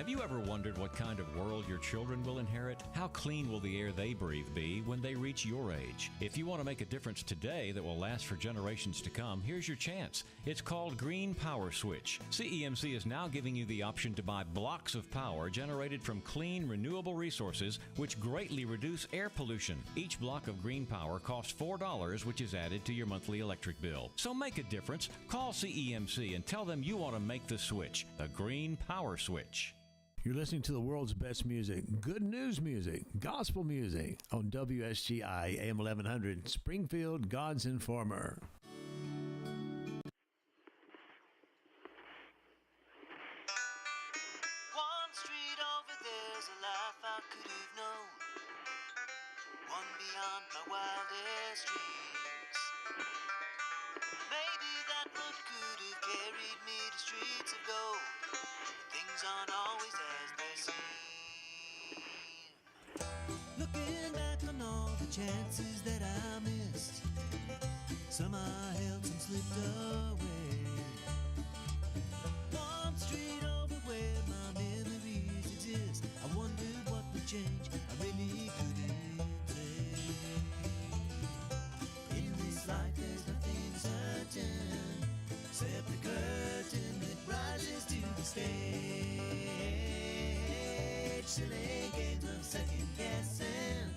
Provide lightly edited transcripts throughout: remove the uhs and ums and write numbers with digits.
Have you ever wondered what kind of world your children will inherit? How clean will the air they breathe be when they reach your age? If you want to make a difference today that will last for generations to come, here's your chance. It's called Green Power Switch. CEMC is now giving you the option to buy blocks of power generated from clean, renewable resources, which greatly reduce air pollution. Each block of green power costs $4, which is added to your monthly electric bill. So make a difference. Call CEMC and tell them you want to make the switch, the Green Power Switch. You're listening to the world's best music, good news music, gospel music on WSGI AM 1100, Springfield, God's Informer. One street over there's a life I could have known, one beyond my wildest dreams. Maybe that road could have carried me to streets of gold. Things aren't always as they seem. Looking back on all the chances that I missed, some I held, some slipped away. One street over where my memories exist, I wondered what would change, I really couldn't say. In this life there's nothing certain, except the curtain that rises to the stage. Silly games of second guessing,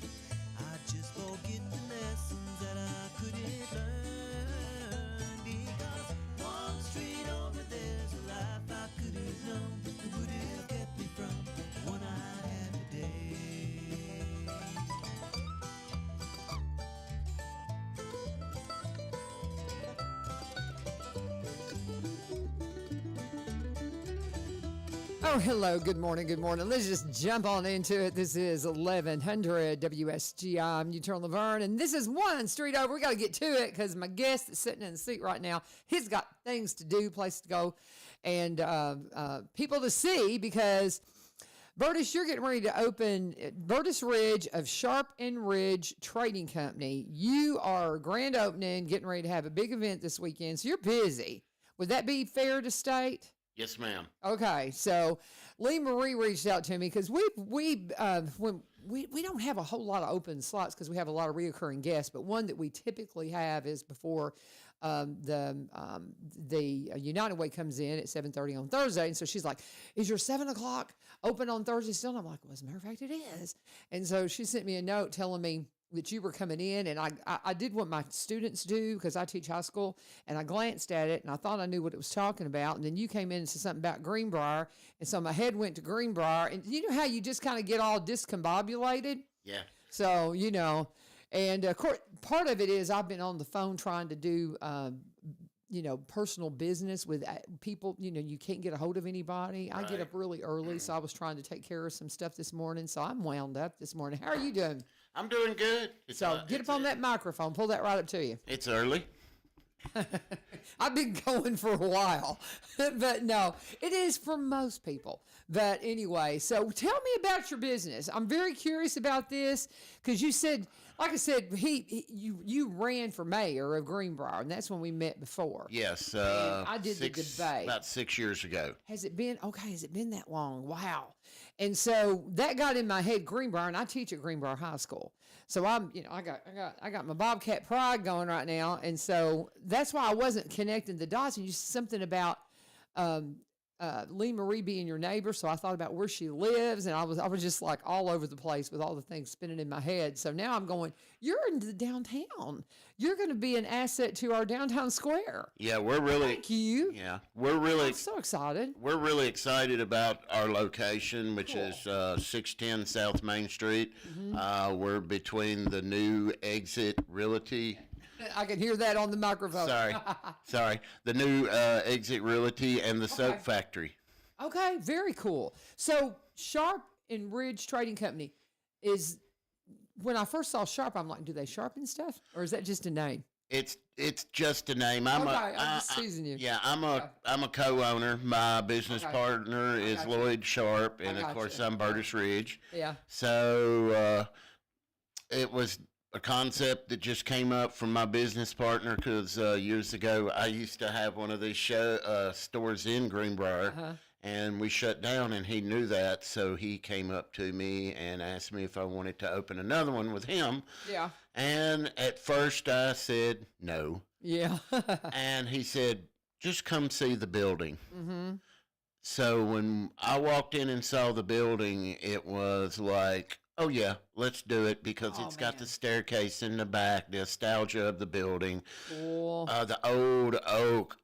I just forget the lessons that I couldn't learn. Because one street over there's a life I could have known that would have kept me from the one I had today. Oh, hello. Good morning. Good morning. Let's just jump on into it. This is 1100 WSGI. I'm Neutral LaVern, and this is one street over. We got to get to it because my guest that's sitting in the seat right now, he's got things to do, place to go, and people to see because Burtis, you're getting ready to open Burtis Ridge of Sharp and Ridge Trading Company. You are grand opening, getting ready to have a big event this weekend, so you're busy. Would that be fair to state? Yes, ma'am. Okay, so Lee Marie reached out to me because we don't have a whole lot of open slots because we have a lot of reoccurring guests, but one that we typically have is before the United Way comes in at 7:30 on Thursday, and so she's like, "Is your 7 o'clock open on Thursday still?" And I'm like, "Well, as a matter of fact, it is." And so she sent me a note telling me that you were coming in, and I did what my students do because I teach high school, and I glanced at it, and I thought I knew what it was talking about, and then you came in and said something about Greenbrier, and so my head went to Greenbrier, and you know how you just kind of get all discombobulated? Yeah. So, you know, and of course, part of it is I've been on the phone trying to do, personal business with people, you can't get a hold of anybody. I get up really early, so I was trying to take care of some stuff this morning, so I'm wound up this morning. How are you doing? I'm doing good. Get up on that microphone. Pull that right up to you. It's early. I've been going for a while, but no, it is for most people. But anyway, so tell me about your business. I'm very curious about this because you said, like I said, you ran for mayor of Greenbrier, and that's when we met before. Yes, I did the debate about 6 years ago. Has it been that long? Wow. And so that got in my head, Greenbrier, and I teach at Greenbrier High School. So I got my Bobcat pride going right now, and so that's why I wasn't connecting the dots. And you said something about Lee Marie being your neighbor, so I thought about where she lives, and I was just like all over the place with all the things spinning in my head. So now I'm going, you're in the downtown. You're going to be an asset to our downtown square. Yeah, we're really. Thank you. Yeah, I'm so excited. We're really excited about our location, which is 610 South Main Street. Mm-hmm. We're between the new Exit Realty. I can hear that on the microphone. Sorry. The new Exit Realty and the Soap Factory. Okay, very cool. So Sharp and Ridge Trading Company is, when I first saw Sharp, I'm like, do they sharpen stuff? Or is that just a name? It's just a name. I'm just teasing you. Yeah, I'm a co-owner. My business partner is Lloyd Sharp, and of course I'm Burtis Ridge. Yeah. So it was a concept that just came up from my business partner because years ago I used to have one of these stores in Greenbrier, and we shut down, and he knew that, so he came up to me and asked me if I wanted to open another one with him. Yeah. And at first I said no. Yeah. And he said, just come see the building. Mm-hmm. So when I walked in and saw the building, it was like, oh yeah, let's do it, because it's got the staircase in the back, the nostalgia of the building, Cool. the old oak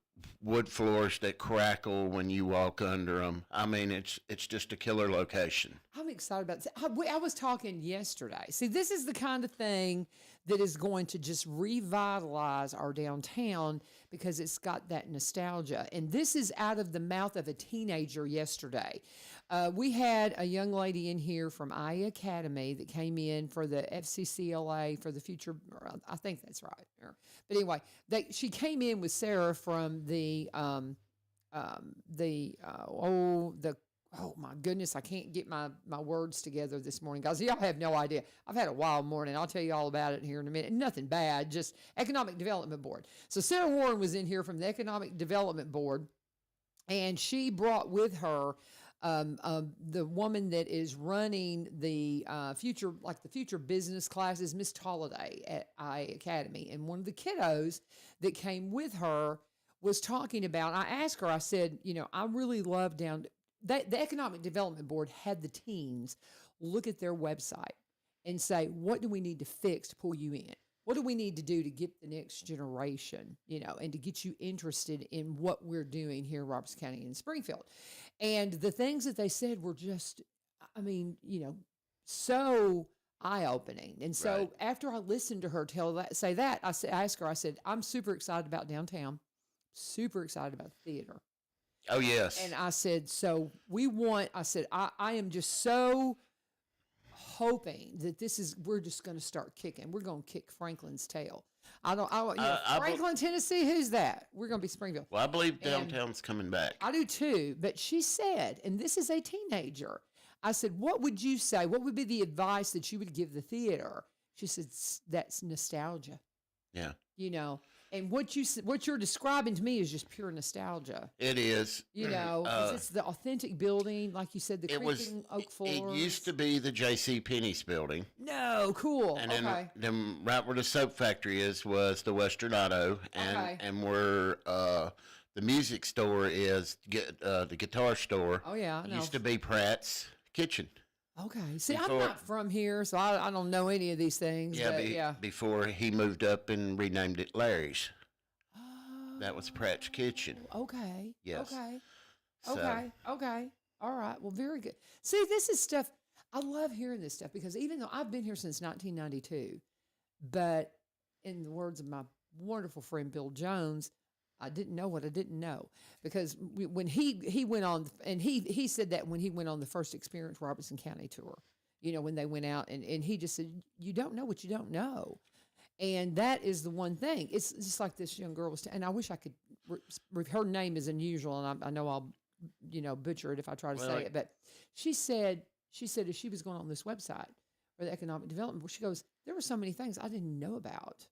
wood floors that crackle when you walk under them. I mean, it's just a killer location. I'm excited about this. I was talking yesterday. See, this is the kind of thing that is going to just revitalize our downtown because it's got that nostalgia. And this is out of the mouth of a teenager yesterday. We had a young lady in here from IA Academy that came in for the FCCLA for the future. I think that's right. But anyway, she came in with Sarah from oh my goodness, I can't get my words together this morning, guys. Y'all have no idea. I've had a wild morning. I'll tell you all about it here in a minute. Nothing bad, just Economic Development Board. So Sarah Warren was in here from the Economic Development Board, and she brought with her the woman that is running the future business classes, Miss Tolliday at IA Academy. And one of the kiddos that came with her was talking about, I asked her, I said, I really love the Economic Development Board had the teens look at their website and say, what do we need to fix to pull you in? What do we need to do to get the next generation, and to get you interested in what we're doing here in Robertson County and Springfield? And the things that they said were just, so eye-opening. And so after I listened to her say that, I asked her, I said, I'm super excited about downtown, super excited about the theater. Oh, yes. And I said, I am just so hoping that we're just going to start kicking. We're going to kick Franklin's tail. Franklin, Tennessee, who's that? We're going to be Springfield. Well, I believe downtown's coming back. I do too. But she said, and this is a teenager, I said, what would you say? What would be the advice that you would give the theater? She said, that's nostalgia. Yeah. And what you're describing to me is just pure nostalgia. It is. 'Cause it's the authentic building, like you said, the creaking oak floors. It used to be the J.C. Penney's building. No, cool. And then right where the soap factory was the Western Auto, and where the music store is, the guitar store. Oh yeah, I know. Used to be Pratt's Kitchen. Okay. See, I'm not from here, so I don't know any of these things. Yeah, before he moved up and renamed it Larry's. Oh, That was Pratt's Kitchen. Okay. Yes. Okay. So, Okay. All right. Well, very good. See, this is stuff, I love hearing this stuff because even though I've been here since 1992, but in the words of my wonderful friend Bill Jones, I didn't know what I didn't know, because when he went on, and he said that when he went on the first Experience Robertson County tour, when they went out, and he just said, you don't know what you don't know. And that is the one thing. It's just like this young girl was, and I wish I could, her name is unusual, and I know I'll, butcher it if I try to say it, but she said as she was going on this website for the Economic Development, she goes, there were so many things I didn't know about.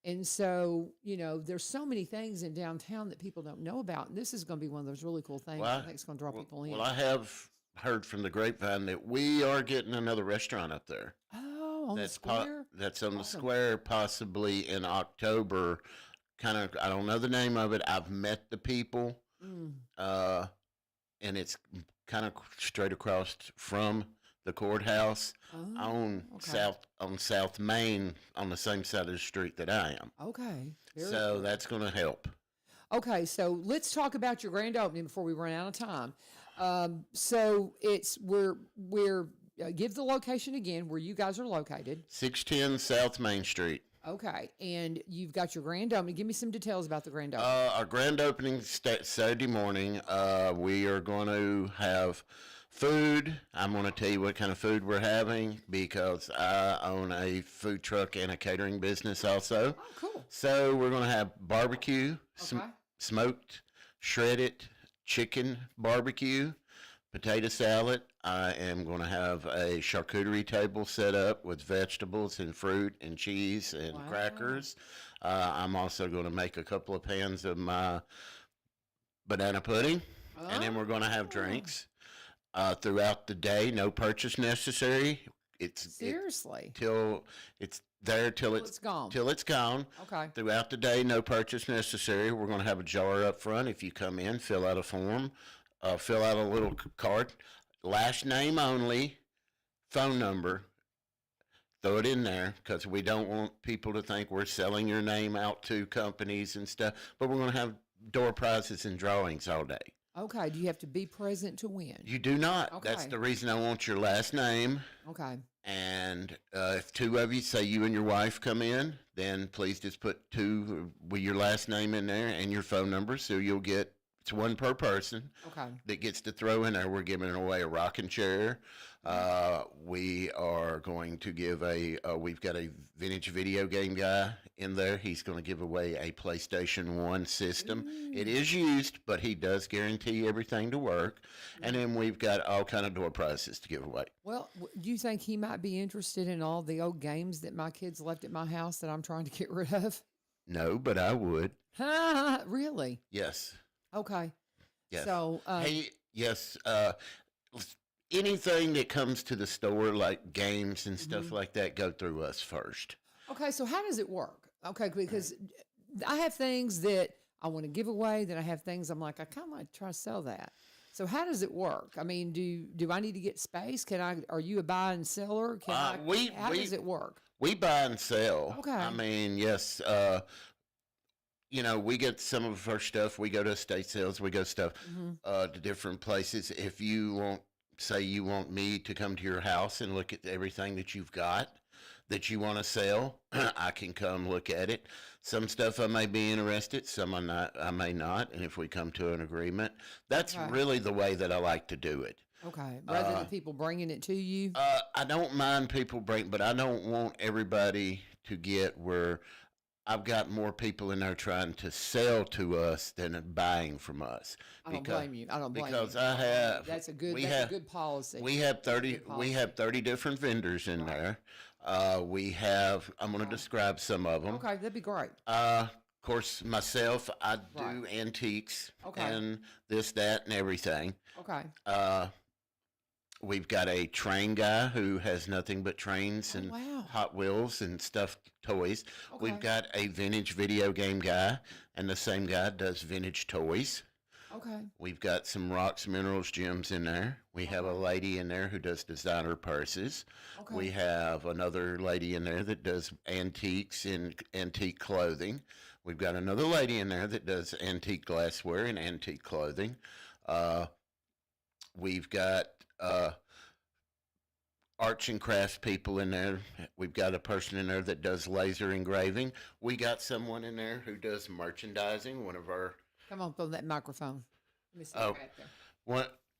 And so, there's so many things in downtown that people don't know about. And this is going to be one of those really cool things I think it's going to draw people in. Well, I have heard from the grapevine that we are getting another restaurant up there. Oh, on the square? That's on the square, possibly in October. Kind of, I don't know the name of it. I've met the people. And it's kind of straight across from the courthouse on South Main, on the same side of the street that I am. Okay. So that's going to help. Okay, so let's talk about your grand opening before we run out of time. So we're give the location again where you guys are located. 610 South Main Street. Okay, and you've got your grand opening. Give me some details about the grand opening. Our grand opening Saturday morning. We are going to have food. I'm going to tell you what kind of food we're having because I own a food truck and a catering business also. Oh, cool. So we're going to have barbecue, Okay. smoked, shredded chicken barbecue, potato salad. I am going to have a charcuterie table set up with vegetables and fruit and cheese and crackers. I'm also going to make a couple of pans of my banana pudding. and then we're going to have drinks throughout the day. No purchase necessary. Seriously. Till it's there till it's gone. Till it's gone. Okay. Throughout the day, no purchase necessary. We're going to have a jar up front. If you come in, fill out a form, fill out a little card. Last name only, phone number. Throw it in there because we don't want people to think we're selling your name out to companies and stuff. But we're going to have door prizes and drawings all day. Okay. Do you have to be present to win? You do not. Okay. That's the reason I want your last name. Okay. And if two of you, say you and your wife, come in, then please just put two with your last name in there and your phone number, so you'll get, it's one per person. Okay. That gets to throw in there. We're giving away a rocking chair. We are going to give we've got a vintage video game guy in there. He's going to give away a PlayStation 1 system. It is used, but he does guarantee everything to work. And then we've got all kind of door prizes to give away. Well, do you think he might be interested in all the old games that my kids left at my house that I'm trying to get rid of? No, but I would. Really? Yes. Okay. Yes. So, hey, yes. Anything that comes to the store, like games and stuff like that, go through us first. okay. So how does it work? Okay. Because I have things that I want to give away. Then I have things I'm like, I kind of want to try to sell that. So how does it work? I mean, do I need to get space? Are you a buy and seller? How does it work? We buy and sell. Okay. I mean, yes. We get some of our stuff. We go to estate sales. We go to different places. If you want me to come to your house and look at everything that you've got that you want to sell, I can come look at it. Some stuff I may be interested, some I may not. And if we come to an agreement, that's really the way that I like to do it. Okay. Rather than people bringing it to you? I don't mind people but I don't want everybody to get where I've got more people in there trying to sell to us than buying from us. I don't blame you. Because I have. That's a good policy. We have 30 different vendors in there. I'm going to describe some of them. Okay, that'd be great. Of course, myself, I do antiques and this, that, and everything. Okay. We've got a train guy who has nothing but trains and Hot Wheels and stuffed toys. Okay. We've got a vintage video game guy, and the same guy does vintage toys. Okay. We've got some rocks, minerals, gems in there. We have a lady in there who does designer purses. Okay. We have another lady in there that does antiques and antique clothing. We've got another lady in there that does antique glassware and antique clothing. We've got arts and crafts people in there. We've got a person in there that does laser engraving. We got someone in there who does merchandising. One of our come on that microphone. Let me see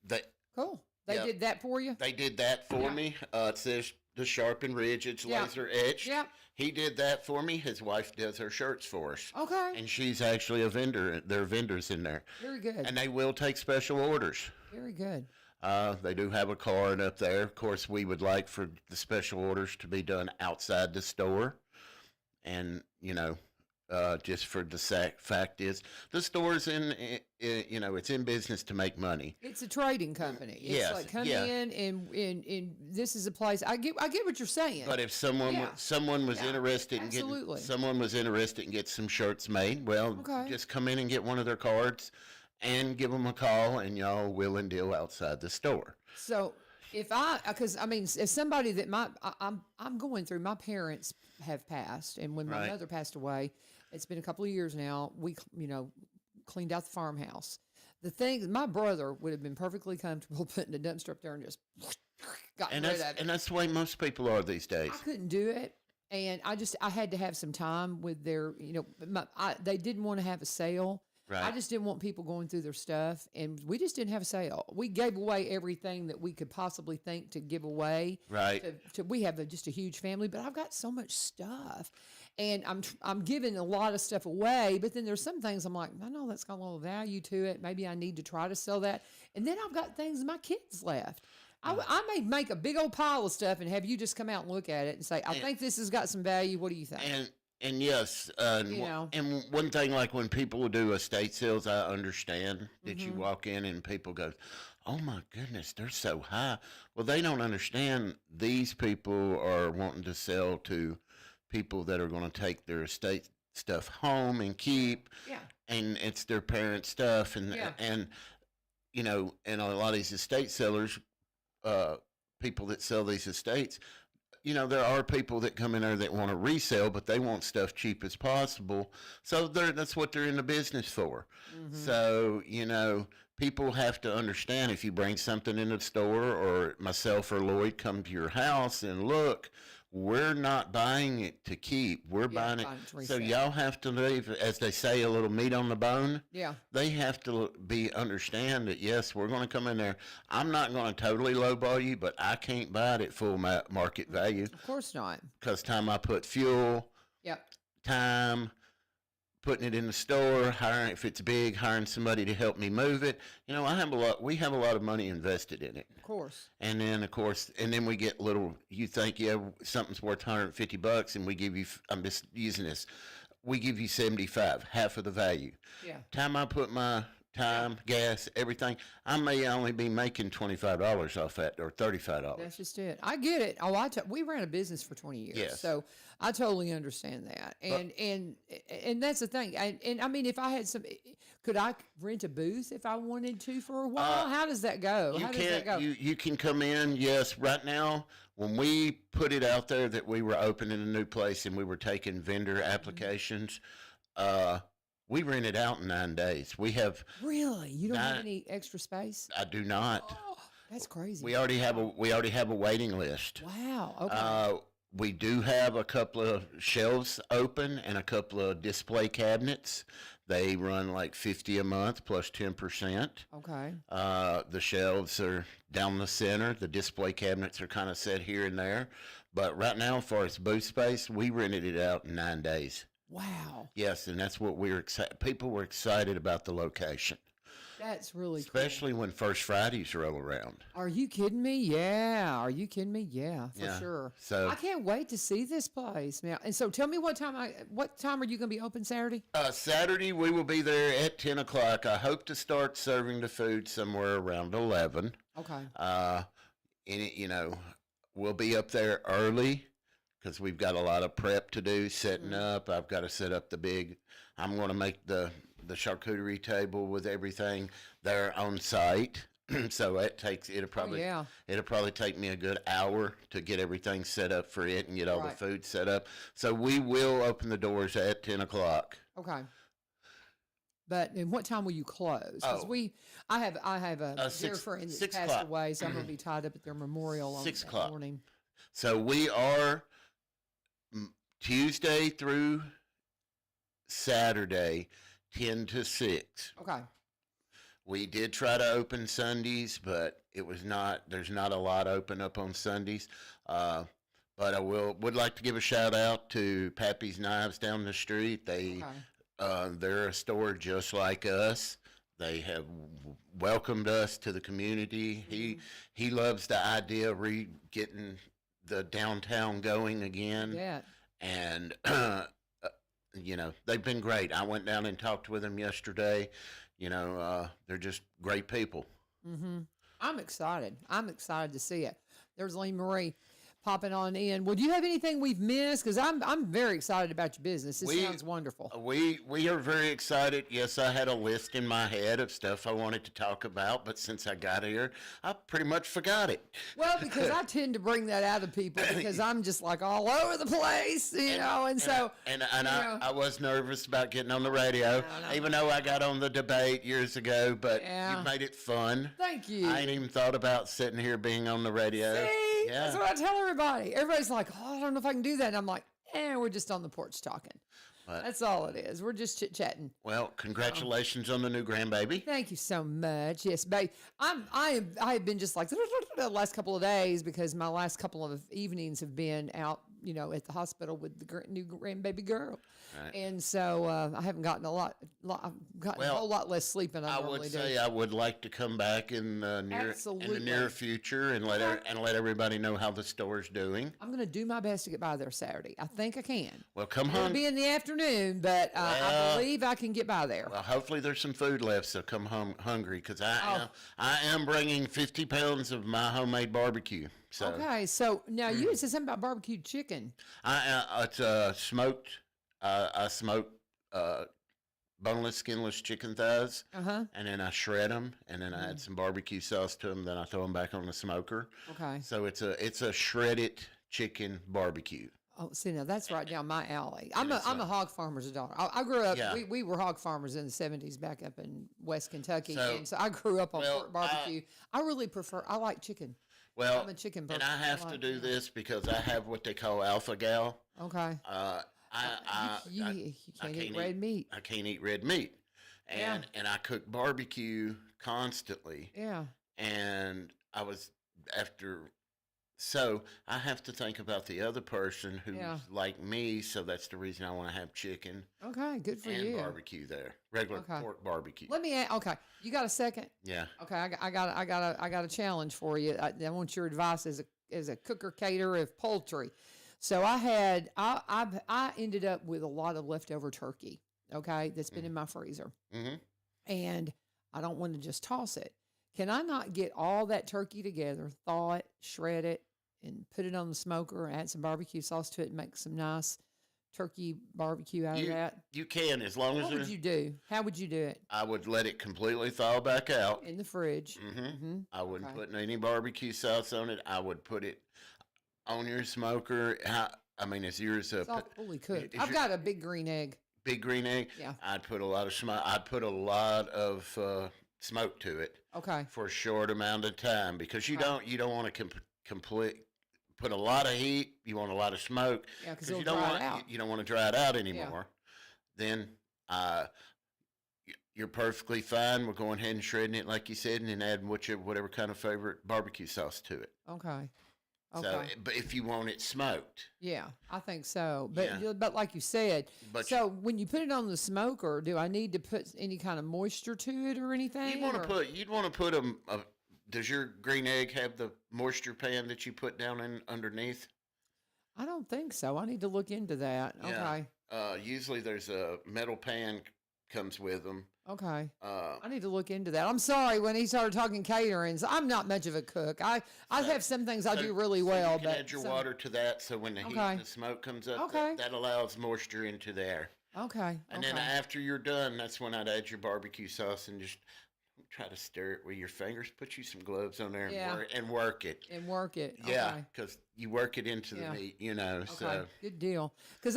there. Cool. They did that for you? They did that for me. It says the sharpened ridge. It's laser etched. Yeah. He did that for me. His wife does her shirts for us. Okay. And she's actually a vendor. There are vendors in there. Very good. And they will take special orders. Very good. They do have a card up there. Of course, we would like for the special orders to be done outside the store. And, just for the fact is, the store's it's in business to make money. It's a trading company. It's like come in and this is a place. I get what you're saying. But if someone was interested in getting some shirts made, just come in and get one of their cards. And give them a call, and y'all will and deal outside the store. So, as somebody that I'm going through, my parents have passed, and when my mother passed away, it's been a couple of years now. We, cleaned out the farmhouse. The thing, my brother would have been perfectly comfortable putting a dumpster up there and just rid of it. And that's the way most people are these days. I couldn't do it, and I had to have some time with their, they didn't want to have a sale. Right. I just didn't want people going through their stuff, and we just didn't have a sale. We gave away everything that we could possibly think to give away. Right. We have just a huge family, but I've got so much stuff, and I'm giving a lot of stuff away. But then there's some things I'm like, I know that's got a little value to it. Maybe I need to try to sell that. And then I've got things my kids left. I may make a big old pile of stuff and have you just come out and look at it and say, I think this has got some value. What do you think? And yes, and one thing, like when people do estate sales, I understand that you walk in and people go, "Oh my goodness, they're so high." Well, they don't understand these people are wanting to sell to people that are going to take their estate stuff home and keep, Yeah. and it's their parents' stuff, and Yeah. and and a lot of these estate sellers, people that sell these estates. There are people that come in there that want to resell, but they want stuff cheap as possible. So that's what they're in the business for. So, people have to understand if you bring something in the store or myself or Lloyd come to your house and look, we're not buying it to keep. We're buying it. to So resell. y'all have to leave, as they say, a little meat on the bone. Yeah. They have to understand that, yes, we're going to come in there. I'm not going to totally lowball you, but I can't buy it at full market value Of course not. because time I put fuel, Yep. time putting it in the store, hiring, if it's big, hiring somebody to help me move it. We have a lot of money invested in it. Of course. And then, of course, we get you think, something's worth $150 and we give you, I'm just using this, we give you 75, half of the value. Yeah. Time I put my time, gas, everything, I may only be making $25 off that or $35. That's just it. I get it. We ran a business for 20 years, Yes. so I totally understand that. And that's the thing. And I mean, if I had could I rent a booth if I wanted to for a while? How does that go? You How does that go? You can come in. Yes, right now when we put it out there that we were opening a new place and we were taking vendor applications, we rent it out in 9 days. We have. Really? You don't have any extra space? I do not. Oh, that's crazy. We already have a waiting list. Wow. Okay. We do have a couple of shelves open and a couple of display cabinets. They run like $50 a month plus 10%. Okay. The shelves are down the center. The display cabinets are kind of set here and there. But right now, as far as booth space, we rented it out in 9 days. Wow. Yes, and that's what we're excited. People were excited about the location. That's really Especially when First Fridays roll around. Are you kidding me? Yeah. Are you kidding me? Yeah, for Yeah. sure. So I can't wait to see this place now. And so tell me what time are you going to be open Saturday? Saturday, we will be there at 10 o'clock. I hope to start serving the food somewhere around 11. Okay. We'll be up there early because we've got a lot of prep to do, setting up. I've got to set up I'm going to make the charcuterie table with everything there on site. So it'll probably take me a good hour to get everything set up for it and get all the food set up. So we will open the doors at 10 o'clock. Okay. But and what time will you close? Because I have a dear friend that passed o'clock. away, so I'm going to be tied up at their memorial on 6 that o'clock. morning. So we are Tuesday through Saturday, 10 to 6. Okay. We did try to open Sundays, but there's not a lot open up on Sundays. But I would like to give a shout out to Pappy's Knives down the street. They're a store just like us. They have welcomed us to the community. He loves the idea of getting the downtown going again. Yeah. And they've been great. I went down and talked with them yesterday. They're just great people. Mm-hmm. I'm excited. I'm excited to see it. There's Lee Marie popping on in. Well, do you have anything we've missed? Because I'm very excited about your business. This sounds wonderful. We are very excited. Yes, I had a list in my head of stuff I wanted to talk about, but since I got here, I pretty much forgot it. Well, because I tend to bring that out of people because I'm just like all over the place, I was nervous about getting on the radio, even though I got on the debate years ago, but you made it fun. Thank you. I ain't even thought about sitting here being on the radio. See? Yeah. That's what I tell everybody. Everybody's like, I don't know if I can do that. And I'm like, we're just on the porch talking. But, that's all it is. We're just chit-chatting. Well, congratulations on the new grandbaby. Thank you so much. Yes, babe. I have been just like the last couple of days because my last couple of evenings have been out at the hospital with the new grandbaby girl. Right. And so I haven't gotten I've gotten a whole lot less sleep than I normally would do. say I would like to come back in the near future and let everybody know how the store's doing. I'm going to do my best to get by there Saturday. I think I can. Well, come It'll on. be in the afternoon, but I believe I can get by there. Well, hopefully there's some food left, so come home hungry, because I am bringing 50 pounds of my homemade barbecue. So Okay, so now you had said something about barbecued chicken. it's smoked. I smoke boneless, skinless chicken thighs, and then I shred them, and then I add some barbecue sauce to them. Then I throw them back on the smoker. Okay. So it's a shredded chicken barbecue. Oh, see, now that's right down my alley. I'm a hog farmer's daughter. I grew up. Yeah. We were hog farmers in the '70s back up in West Kentucky, So- and so I grew up on well, pork barbecue. I really prefer. I like chicken. Well, I'm a chicken and person. I have to do this because I have what they call alpha gal. Okay. You can't eat red meat. I can't eat red meat, and I cook barbecue constantly. Yeah. And I was after, so I have to think about the other person who's like me. So that's the reason I want to have chicken Okay. Good for and you. barbecue there, regular Okay. pork barbecue. Let me. Okay. You got a second? Yeah. Okay. I got a challenge for you. I want your advice as a cooker caterer of poultry. So I ended up with a lot of leftover turkey. Okay, that's been in my freezer, and I don't want to just toss it. Can I not get all that turkey together, thaw it, shred it, and put it on the smoker, add some barbecue sauce to it, and make some nice turkey barbecue out of that? You can, as long as What would you do? How would you do it? I would let it completely thaw back out. In the fridge. I wouldn't Okay. put any barbecue sauce on it. I would put it on your smoker. Is yours It's all fully cooked. is I've your- got a big green egg. big green egg? Yeah. I'd put a lot of smoke to it Okay. for a short amount of time, because you don't want to complete put a lot of heat. You want a lot of smoke. Yeah, because you it'll don't dry want it out. you don't want to dry it out anymore. Then you're perfectly fine. We're going ahead and shredding it like you said, and then adding whatever kind of favorite barbecue sauce to it. Okay. Okay. So, but if you want it smoked, Yeah, I think so. But Yeah. but like you said, But so when you put it on the smoker, do I need to put any kind of moisture to it or anything? you'd want or- to put does your green egg have the moisture pan that you put down in underneath? I don't think so. I need to look into that. Yeah. Okay. Usually there's a metal pan comes with them. Okay. I need to look into that. I'm sorry, when he started talking caterings, I'm not much of a cook. I have some things I do really well, you can but add your some- water to that, so when the heat Okay. and the smoke comes up, Okay. that allows moisture into there. Okay. And then after you're done, that's when I'd add your barbecue sauce and just try to stir it with your fingers. Put you some gloves on there and, Yeah. work it. and work it. Yeah, Okay. because you work it into the Yeah. meat, Okay, so. good deal. Because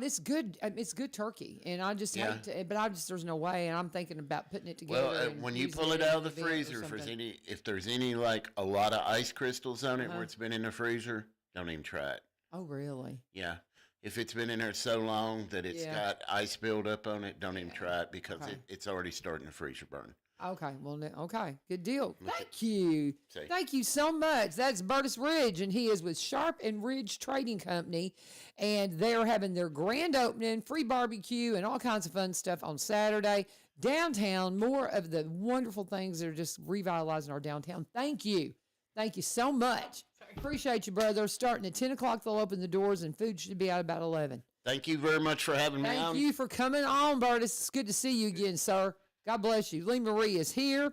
it's good. It's good turkey, and I just Yeah. hate to. But there's no way, and I'm thinking about putting it together. Well, and when you using pull it out of the in an event or freezer, something. if there's any like a lot of ice crystals on it Uh-huh. where it's been in the freezer, don't even try it. Oh, really? Yeah. If it's been in there so long that it's Yeah. got ice buildup on it, don't even try it, because Okay. it's already starting to freezer burn. Okay. Well, okay. Good deal. Thank you. See. Thank you so much. That's Burtis Ridge, and he is with Sharp and Ridge Trading Company, and they're having their grand opening, free barbecue, and all kinds of fun stuff on Saturday. Downtown, more of the wonderful things that are just revitalizing our downtown. Thank you. Thank you so much. Appreciate you, brother. Starting at 10 o'clock, they'll open the doors, and food should be out about 11. Thank you very much for having me on. Thank you for coming on, Burtis. It's good to see you again, sir. God bless you. Lee Marie is here,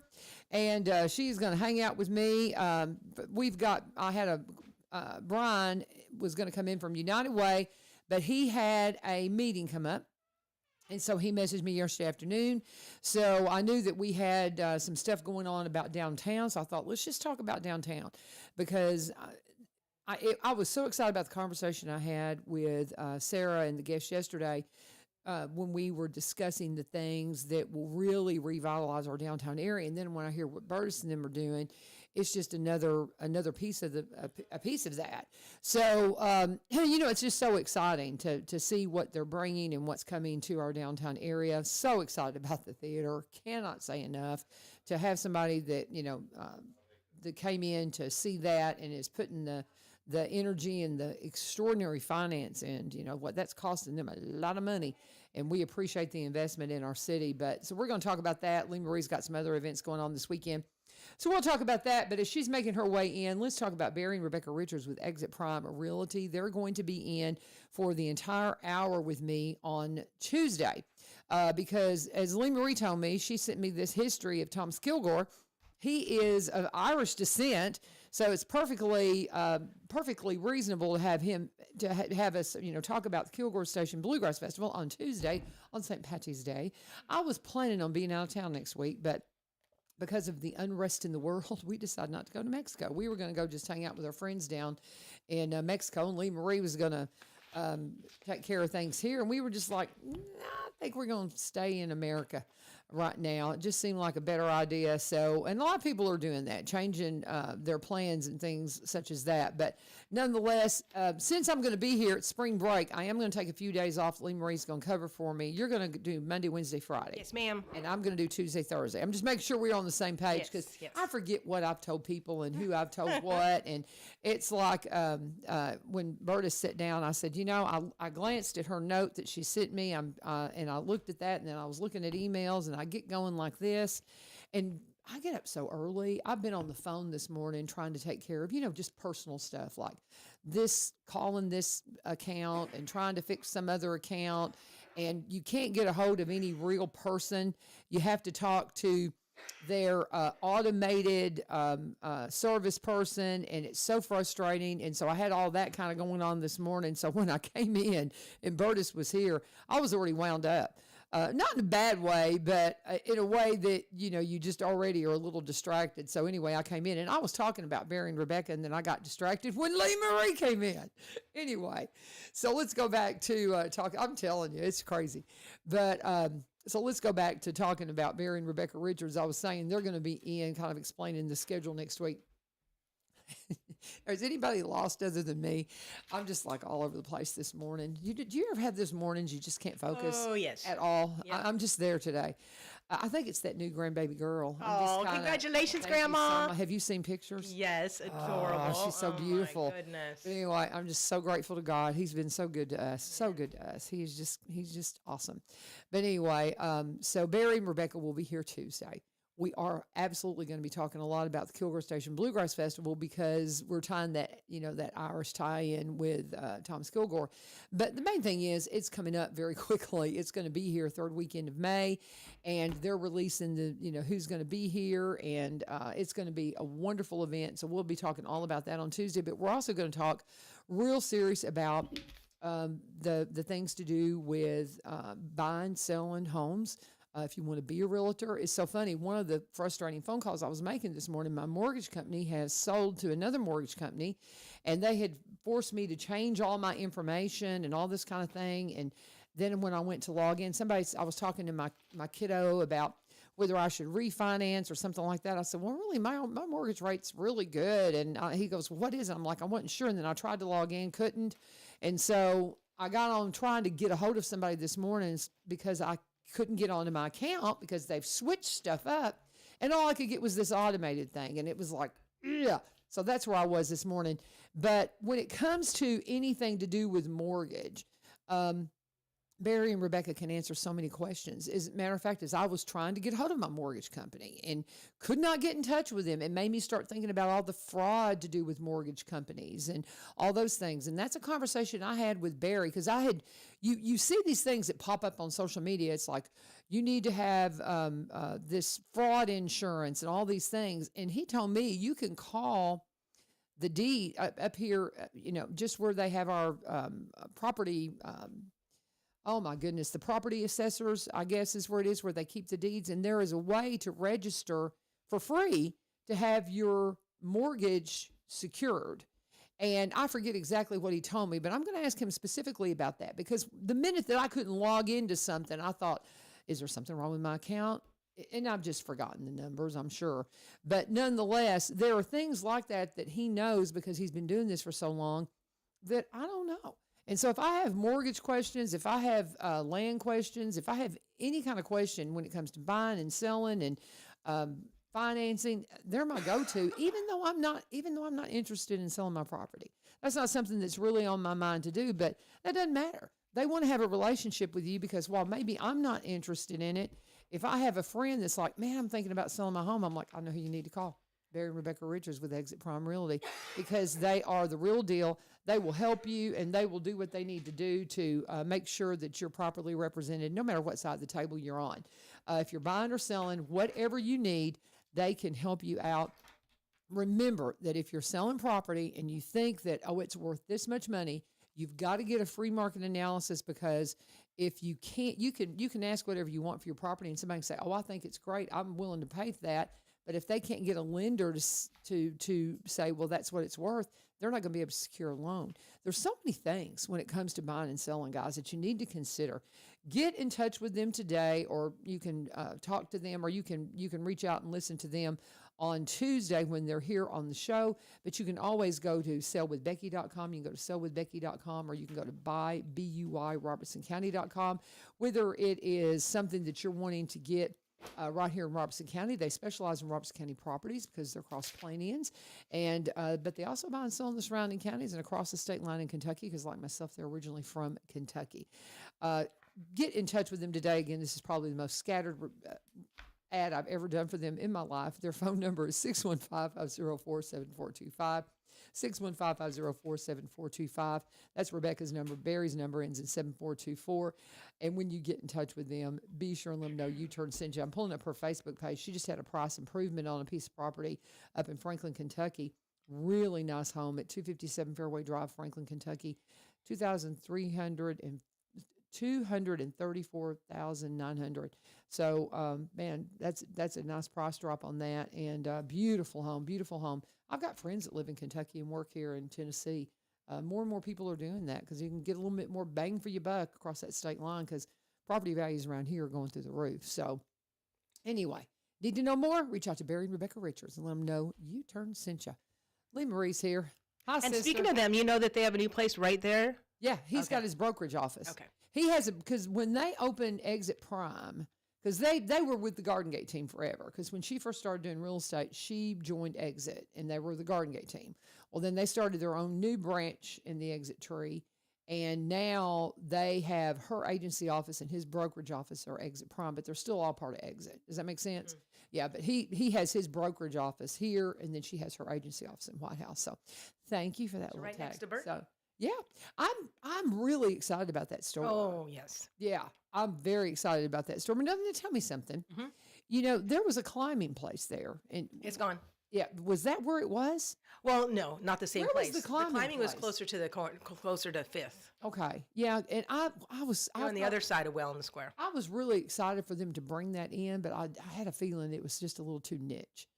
and she's going to hang out with me. Brian was going to come in from United Way, but he had a meeting come up. And so he messaged me yesterday afternoon. So I knew that we had some stuff going on about downtown. So I thought, let's just talk about downtown, because I was so excited about the conversation I had with Sarah and the guests yesterday when we were discussing the things that will really revitalize our downtown area. And then when I hear what Burtis and them are doing, it's just another piece of a piece of that. So it's just so exciting to see what they're bringing and what's coming to our downtown area. So excited about the theater. Cannot say enough to have somebody that that came in to see that and is putting the the energy and the extraordinary finance and what that's costing them a lot of money, and we appreciate the investment in our city. But so we're going to talk about that. Lee Marie's got some other events going on this weekend, so we'll talk about that. But as she's making her way in, let's talk about Barry and Rebecca Richards with Exit Prime Realty. They're going to be in for the entire hour with me on Tuesday, because as Lee Marie told me, she sent me this history of Tom Kilgore. He is of Irish descent, so it's perfectly reasonable to have him have us talk about the Kilgore Station Bluegrass Festival on Tuesday on St. Patty's Day. I was planning on being out of town next week, but because of the unrest in the world, we decided not to go to Mexico. We were going to go just hang out with our friends down in Mexico, and Lee Marie was going to take care of things here, and we were just like, nah, I think we're going to stay in America right now. It just seemed like a better idea. So, and a lot of people are doing that, changing their plans and things such as that. But nonetheless, since I'm going to be here at spring break, I am going to take a few days off. Lee Marie's going to cover for me. You're going to do Monday, Wednesday, Friday. Yes, ma'am. And I'm going to do Tuesday, Thursday. I'm just making sure we're on the same page, because I forget what I've told people and who I've told what. And it's like when Burtis sat down, I said, I glanced at her note that she sent me, and I looked at that, and then I was looking at emails, and I get going like this, and I get up so early. I've been on the phone this morning trying to take care of, just personal stuff like this, calling this account and trying to fix some other account. And you can't get a hold of any real person. You have to talk to their automated service person, and it's so frustrating. And so I had all that kind of going on this morning. So when I came in and Burtis was here, I was already wound up. Not in a bad way, but in a way that, you just already are a little distracted. So anyway, I came in and I was talking about Barry and Rebecca, and then I got distracted when Lee Marie came in. Anyway, so let's go back to talking. I'm telling you, it's crazy. But so let's go back to talking about Barry and Rebecca Richards. I was saying they're going to be in kind of explaining the schedule next week. Is anybody lost other than me? I'm just like all over the place this morning. Do you ever have those mornings you just can't focus? Oh, yes. At all? Yep. I'm just there today. I think it's that new grandbaby girl. Oh, congratulations, Grandma. Have you seen pictures? Yes, adorable. Oh, she's so beautiful. My goodness. But anyway, I'm just so grateful to God. He's been so good to us. So good to us. He's just awesome. But anyway, so Barry and Rebecca will be here Tuesday. We are absolutely going to be talking a lot about the Kilgore Station Bluegrass Festival, because we're tying that, that Irish tie-in with Thomas Kilgore. But the main thing is it's coming up very quickly. It's going to be here third weekend of May, and they're releasing the, who's going to be here, and it's going to be a wonderful event. So we'll be talking all about that on Tuesday, but we're also going to talk real serious about the things to do with buying, selling homes. If you want to be a realtor. It's so funny. One of the frustrating phone calls I was making this morning, my mortgage company has sold to another mortgage company, and they had forced me to change all my information and all this kind of thing. And then when I went to log in, I was talking to my kiddo about whether I should refinance or something like that. I said, well, really, my mortgage rate's really good. And he goes, well, what is it? I'm like, I wasn't sure. And then I tried to log in, couldn't. And so I got on trying to get a hold of somebody this morning because I couldn't get onto my account because they've switched stuff up, and all I could get was this automated thing, and it was like, yeah. So that's where I was this morning. But when it comes to anything to do with mortgage, Barry and Rebecca can answer so many questions. As a matter of fact, as I was trying to get hold of my mortgage company and could not get in touch with them, it made me start thinking about all the fraud to do with mortgage companies and all those things. And that's a conversation I had with Barry, because you see these things that pop up on social media. It's like, you need to have this fraud insurance and all these things. And he told me you can call the deed up here, just where they have our property. Oh my goodness, the property assessors, I guess, is where it is, where they keep the deeds. And there is a way to register for free to have your mortgage secured. And I forget exactly what he told me, but I'm going to ask him specifically about that, because the minute that I couldn't log into something, I thought, is there something wrong with my account? And I've just forgotten the numbers, I'm sure. But nonetheless, there are things like that he knows, because he's been doing this for so long, that I don't know. And so if I have mortgage questions, if I have land questions, if I have any kind of question when it comes to buying and selling and financing, they're my go-to, even though I'm not interested in selling my property. That's not something that's really on my mind to do, but that doesn't matter. They want to have a relationship with you because while maybe I'm not interested in it, if I have a friend that's like, man, I'm thinking about selling my home, I'm like, I know who you need to call. Barry and Rebecca Richards with Exit Prime Realty, because they are the real deal. They will help you, and they will do what they need to do to make sure that you're properly represented, no matter what side of the table you're on. If you're buying or selling, whatever you need, they can help you out. Remember that if you're selling property and you think that, oh, it's worth this much money, you've got to get a free market analysis, because if you can't, you can ask whatever you want for your property, and somebody can say, oh, I think it's great, I'm willing to pay for that. But if they can't get a lender to say, well, that's what it's worth, they're not going to be able to secure a loan. There's so many things when it comes to buying and selling, guys, that you need to consider. Get in touch with them today, or you can talk to them, or you can reach out and listen to them on Tuesday when they're here on the show. But you can always go to sellwithbecky.com. You can go to sellwithbecky.com, or you can go to robertsoncounty.com. Whether it is something that you're wanting to get right here in Robertson County. They specialize in Robertson County properties because they're cross plainians, and but they also buy and sell in the surrounding counties and across the state line in Kentucky, because like myself, they're originally from Kentucky. Get in touch with them today. Again, this is probably the most scattered ad I've ever done for them in my life. Their phone number is 615-504-7425. 615-504-7425. That's Rebecca's number. Barry's number ends in 7424. And when you get in touch with them, be sure and let them know U-Turn sent you. I'm pulling up her Facebook page. She just had a price improvement on a piece of property up in Franklin, Kentucky. Really nice home at 257 Fairway Drive, Franklin, Kentucky. $234,900. So, man, that's a nice price drop on that, and beautiful home. I've got friends that live in Kentucky and work here in Tennessee. More and more people are doing that because you can get a little bit more bang for your buck across that state line, because property values around here are going through the roof. So, anyway, need to know more? Reach out to Barry and Rebecca Richards and let them know U-Turn sent you. Lee Marie's here. Hi, And sister. speaking of them, you know that they have a new place right there? Yeah, he's got his brokerage office. Okay. He has because when they opened Exit Prime, because they were with the Garden Gate team forever. Because when she first started doing real estate, she joined Exit, and they were the Garden Gate team. Well, then they started their own new branch in the Exit tree, and now they have her agency office and his brokerage office are Exit Prime, but they're still all part of Exit. Does that make sense? Mm-hmm. Yeah, but he has his brokerage office here, and then she has her agency office in White House. So, thank you for that little right tag. next to Burtis. So, yeah, I'm really excited about that story. Oh, yes. Yeah, I'm very excited about that story. But now, tell me something. Mm-hmm. You know, there was a climbing place there, and It's gone. yeah, was that where it was? Well, no, not the same Where was place. the climbing was place? closer to closer to Fifth. Okay, yeah, and I was On the other side of Wellman Square. I was really excited for them to bring that in, but I had a feeling it was just a little too niche.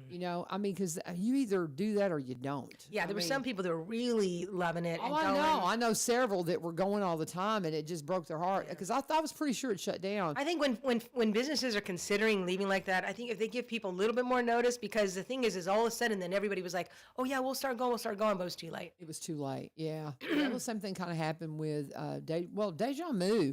You know, I mean, because you either do that or you don't. Yeah, there were some people that were really loving it. Oh, and I going. know. I know several that were going all the time, and it just broke their heart because I was pretty sure it shut down. I think when businesses are considering leaving like that, I think if they give people a little bit more notice, because the thing is all of a sudden then everybody was like, oh yeah, we'll start going, but it was too late. It was too late. Yeah, that was something kind of happened with Deja Mu.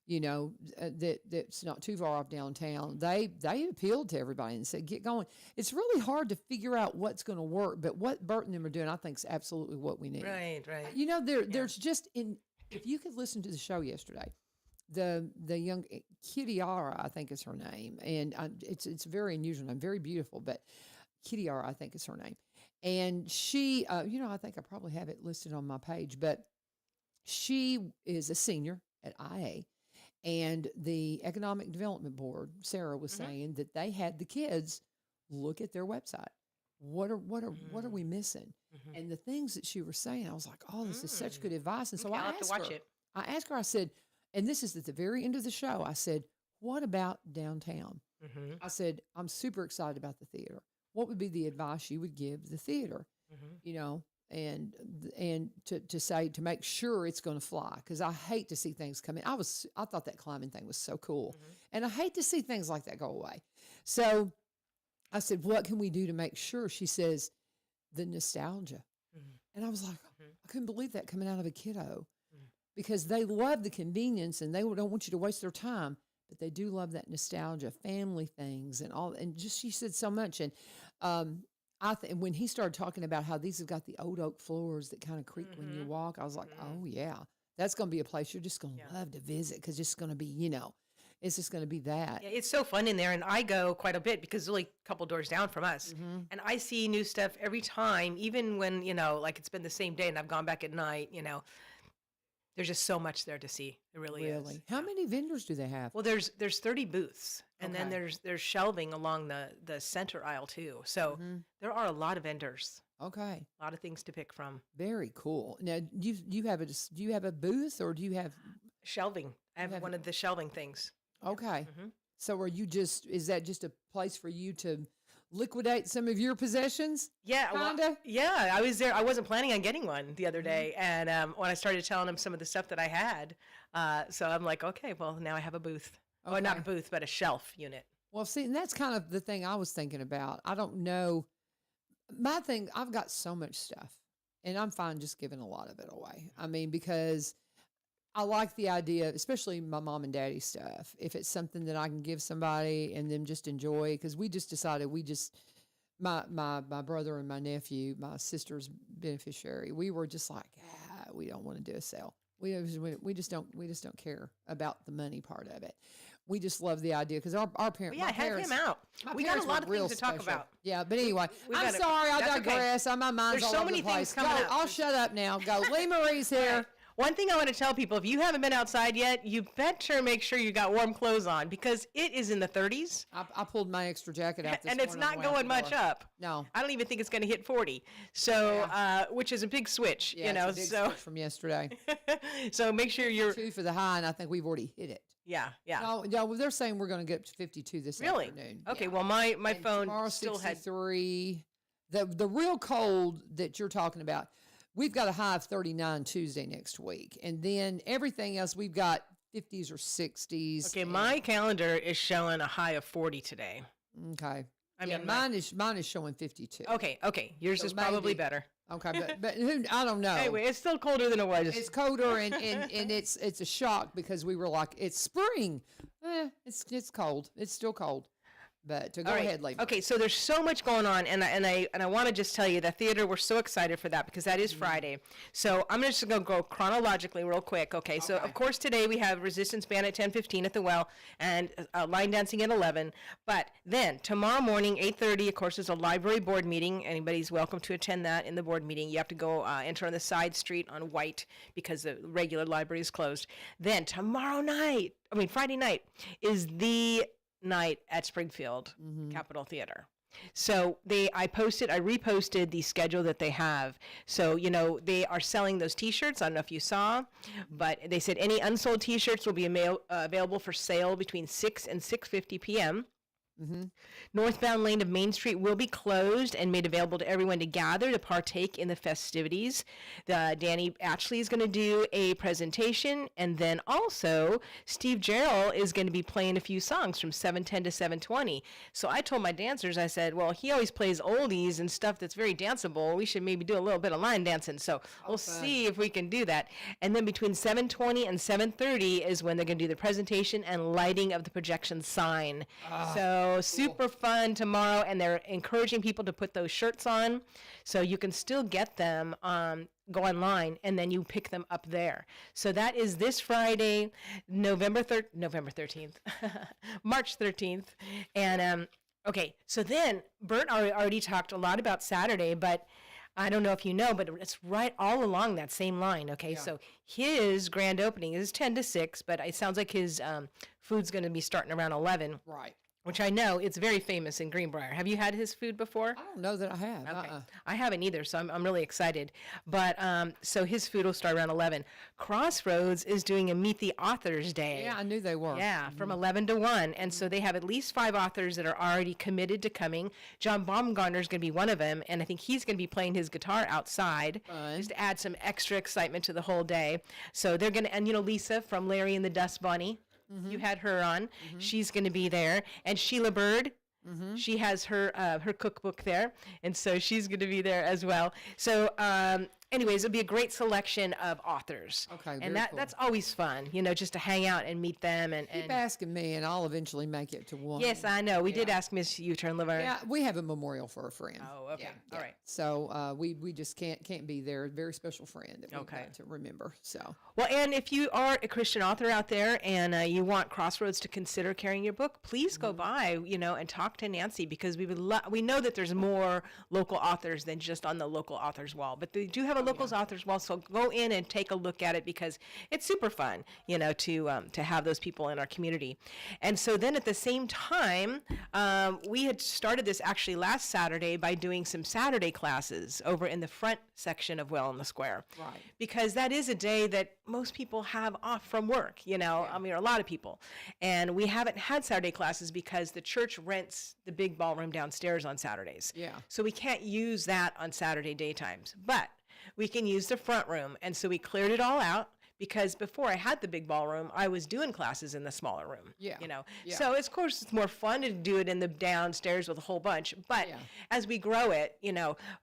You know, that's not too far off downtown. They appealed to everybody and said, get going. It's really hard to figure out what's going to work, but what Bert and them are doing, I think, is absolutely what we need. Right. You know, there's just if you could listen to the show yesterday, the young Kitiara, I think is her name, and it's a very unusual name, very beautiful, but Kitiara, I think is her name, and she, you know, I think I probably have it listed on my page, but she is a senior at IA. And the Economic Development Board, Sarah was saying that they had the kids look at their website. What are we missing? Mm-hmm. And the things that she was saying, I was like, oh, this is such good advice. And so I'll I have to watch it. I asked her, I said, and this is at the very end of the show, I said, what about downtown? Mm-hmm. I said, I'm super excited about the theater. What would be the advice you would give the theater? Mm-hmm. You know, and to say, to make sure it's going to fly, because I hate to see things come in. I thought that climbing thing was so cool, and I hate to see things like that go away. So I said, what can we do to make sure? She says, the nostalgia, and I was like, I couldn't believe that coming out of a kiddo, because they love the convenience and they don't want you to waste their time. but they do love that nostalgia, family things, and all. And just she said so much. And I think when he started talking about how these have got the old oak floors that kind of creak when you walk, I was like, oh yeah, that's going to be a place you're just going to love to visit because it's going to be, it's just going to be that. Yeah, it's so fun in there, and I go quite a bit because it's only a couple doors down from us, and I see new stuff every time, even when like it's been the same day and I've gone back at night. There's just so much there to see. It really is. How many vendors do they have? Well, there's 30 booths, and then Okay. there's shelving along the center aisle too. So there are a lot of vendors, Okay, a lot of things to pick from. very cool. Now, do you have a booth or do you have? Shelving. I have have- one of the shelving things. Okay, Mhm. so is that just a place for you to liquidate some of your possessions? Yeah, Kinda? yeah. I was there. I wasn't planning on getting one the other day, and when I started telling him some of the stuff that I had, so I'm like, okay, well now I have a booth. Oh, not a Okay. booth, but a shelf unit. Well, see, and that's kind of the thing I was thinking about. I don't know. My thing, I've got so much stuff, and I'm fine just giving a lot of it away. I mean, because I like the idea, especially my mom and daddy stuff. If it's something that I can give somebody and them just enjoy, because we just decided my brother and my nephew, my sister's beneficiary, we were just like, we don't want to do a sale. We just don't care about the money part of it. We just love the idea because our parents. But yeah, my have parents, him out. my We got a parents lot were of real things to talk special. about. Yeah, but anyway, We I'm gotta- sorry, I that's okay. digress. My mind's There's all so over many the things place. coming Go, up. I'll shut up now. Go. Lee Marie's here. One thing I want to tell people, if you haven't been outside yet, you better make sure you got warm clothes on because it is in the 30s. I pulled my extra jacket out this And it's morning not on the way out going the much door. up. No. I don't even think it's going to hit 40. So, which is a big switch, Yeah, it's a big so switch from yesterday. so make sure you're 2 for the high, and I think we've already hit it. yeah. No, they're saying we're going to get up to 52 this Really? afternoon. Okay, Yeah. well my And phone tomorrow, still had 63. The real cold that you're talking about, we've got a high of 39 Tuesday next week, and then everything else we've got 50s or 60s. Okay, and- my calendar is showing a high of 40 today. okay. I Yeah, mean, mine is showing 52. Okay. Yours So is probably maybe- better. Okay, but I don't know. Anyway, it's still colder than it was. It's colder and it's a shock because we were like, it's spring. It's cold. It's still cold. But go All right. ahead, Lee. Okay, so there's so much going on, and I want to just tell you that theater. We're so excited for that because that is Friday. So I'm just going to go chronologically real quick. Okay, so of course today we have Resistance Band at 10:15 at the Well and line dancing at 11. But then tomorrow morning 8:30, of course, is a library board meeting. Anybody's welcome to attend that in the board meeting. You have to go enter on the side street on White because the regular library is closed. Then Friday night is the night at Springfield Capitol Theater. So I reposted the schedule that they have. So, they are selling those t-shirts. I don't know if you saw, but they said any unsold t-shirts will be available for sale between 6 and 6:50 p.m. Northbound lane of Main Street will be closed and made available to everyone to gather to partake in the festivities. Danny Atchley is going to do a presentation, and then also Steve Jarrell is going to be playing a few songs from 7:10 to 7:20. So I told my dancers, I said, well, he always plays oldies and stuff that's very danceable. We should maybe do a little bit of line dancing. So we'll see if we can do that. And then between 7:20 and 7:30 is when they're going to do the presentation and lighting of the projection sign. So super fun tomorrow, and they're encouraging people to put those shirts on, so you can still get them. Go online, and then you pick them up there. So that is this Friday, November 13th, March 13th, and okay. So then Bert already talked a lot about Saturday, but I don't know if you know, but it's right all along that same line. Okay, so his grand opening is 10 to 6, but it sounds like his food's going to be starting around 11. Right. Which I know it's very famous in Greenbrier. Have you had his food before? I don't know that I have. Okay. I haven't either, so I'm really excited. But so his food will start around 11. Crossroads is doing a Meet the Authors Day. Yeah, I knew they were. Yeah, from 11 to 1. And so they have at least 5 authors that are already committed to coming. John Baumgartner is going to be one of them, and I think he's going to be playing his guitar outside just to add some extra excitement to the whole day. So they're going to, and Lisa from Larry and the Dust Bunny. You had her on. She's going to be there. And Sheila Bird, she has her cookbook there. And so she's going to be there as well. So anyways, it'll be a great selection of authors. Okay, very and cool. that's always fun, just to hang out and meet them. And Keep asking me, and I'll eventually make it to one. yes, I know. We did ask Miss U-Turn LaVern. Yeah, we have a memorial for a friend. Oh, okay. All right. So we just can't be there. A very special friend that we've Okay. got to remember. So Well, and if you are a Christian author out there and you want Crossroads to consider carrying your book, please go by, and talk to Nancy, because we know that there's more local authors than just on the local authors wall, but they do have a locals authors wall. So go in and take a look at it, because it's super fun, to have those people in our community. And so then at the same time, we had started this actually last Saturday by doing some Saturday classes over in the front section of Well in the Square. Right. Because that is a day that most people have off from work, I mean, a lot of people. And we haven't had Saturday classes because the church rents the big ballroom downstairs on Saturdays. Yeah. So we can't use that on Saturday daytimes, but we can use the front room. And so we cleared it all out, because before I had the big ballroom, I was doing classes in the smaller room. Yeah. Yeah. So of course it's more fun to do it in the downstairs with a whole bunch. But as we grow it,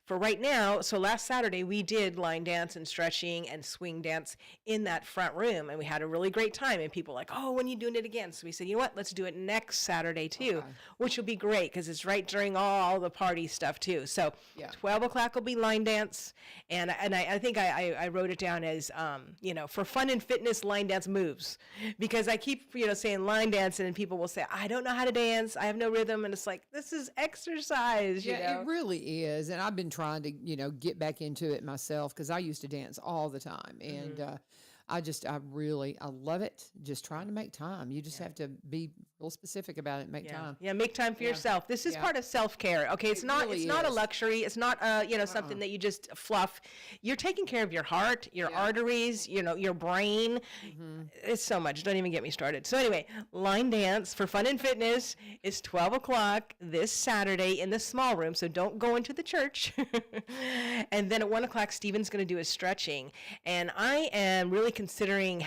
for right now, so last Saturday we did line dance and stretching and swing dance in that front room, and we had a really great time. And people were like, oh, when are you doing it again? So we said, you know what, let's do it next Saturday too, which will be great because it's right during all the party stuff too. So 12 o'clock will be line dance. And I think I wrote it down as, for fun and fitness line dance moves, because I keep, saying line dance, and people will say, I don't know how to dance. I have no rhythm. And it's like, this is exercise. Yeah, it really is. And I've been trying to, get back into it myself, because I used to dance all the time. And I love it. Just trying to make time. You just have to be real specific about it and make time. Yeah, make time for yourself. This is part of self-care. Okay, it's not really not a is. luxury. It's not something that you just fluff. You're taking care of your heart, your arteries, your brain. It's so much. Don't even get me started. So anyway, line dance for fun and fitness is 12 o'clock this Saturday in the small room. So don't go into the church. And then at 1 o'clock, Stephen's going to do his stretching, and I am really considering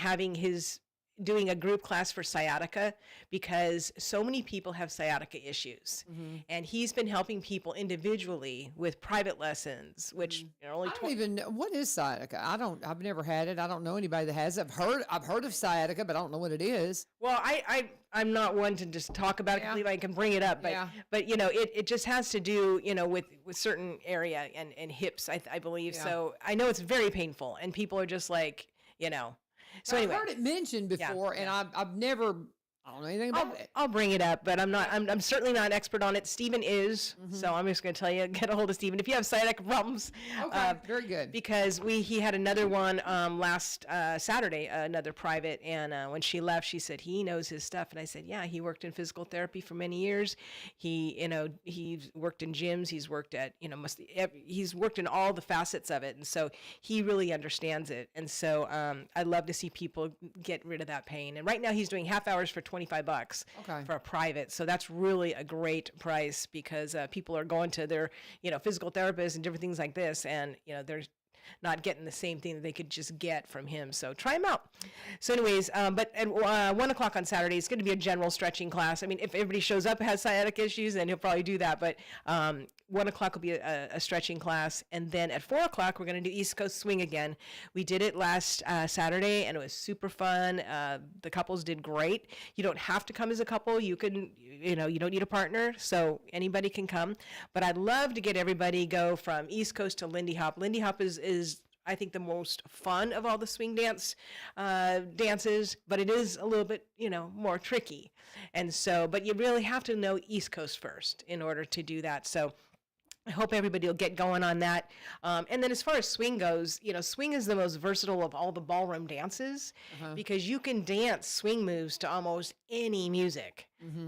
doing a group class for sciatica, because so many people have sciatica issues, and he's been helping people individually with private lessons, which only I don't even know what is sciatica. I've never had it. I don't know anybody that has. I've heard of sciatica, but I don't know what it is. Well, I'm not one to just talk about it. I believe I can bring it up, but it just has to do with certain area and hips, I believe. So I know it's very painful, and people are just like So anyway, I've heard it mentioned before, and I've never. I don't know anything about it. I'll bring it up, but I'm certainly not an expert on it. Stephen is, so I'm just going to tell you, get a hold of Stephen if you have sciatica problems. Okay, very good. Because he had another one last Saturday, another private, and when she left, she said he knows his stuff, and I said, yeah, he worked in physical therapy for many years. He's worked in gyms. He's worked at he's worked in all the facets of it, and so he really understands it. And so I love to see people get rid of that pain. And right now he's doing half hours for $25 for a private. So that's really a great price, because people are going to their, physical therapists and different things like this, and, they're not getting the same thing that they could just get from him. So try him out. So anyways, but at 1 o'clock on Saturday, it's going to be a general stretching class. I mean, if everybody shows up has sciatic issues, then he'll probably do that. But 1 o'clock will be a stretching class. And then at 4 o'clock, we're going to do East Coast Swing again. We did it last Saturday, and it was super fun. The couples did great. You don't have to come as a couple. You can, you don't need a partner, so anybody can come. But I'd love to get everybody go from East Coast to Lindy Hop. Lindy Hop is I think the most fun of all the swing dances, but it is a little bit, more tricky. And so, but you really have to know East Coast first in order to do that. So I hope everybody will get going on that. And then as far as swing goes, swing is the most versatile of all the ballroom dances, because you can dance swing moves to almost any music.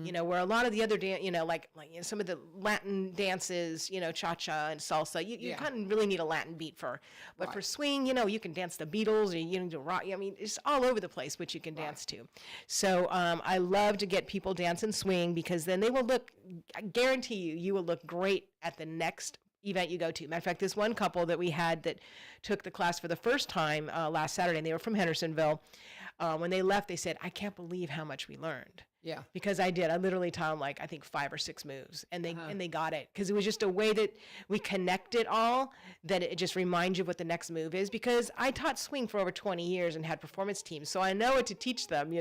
Where a lot of the other like some of the Latin dances, cha-cha and salsa, you kind of really need a Latin beat for. But for swing, you can dance the Beatles, or you can do rock. I mean, it's all over the place which you can dance to. So I love to get people dancing swing, because then they will look. I guarantee you will look great at the next event you go to. Matter of fact, this one couple that we had that took the class for the first time last Saturday, and they were from Hendersonville. When they left, they said, I can't believe how much we learned. Yeah. Because I did. I literally taught them like I think 5 or 6 moves, and they got it because it was just a way that we connect it all. That it just reminds you what the next move is. Because I taught swing for over 20 years and had performance teams, so I know what to teach them.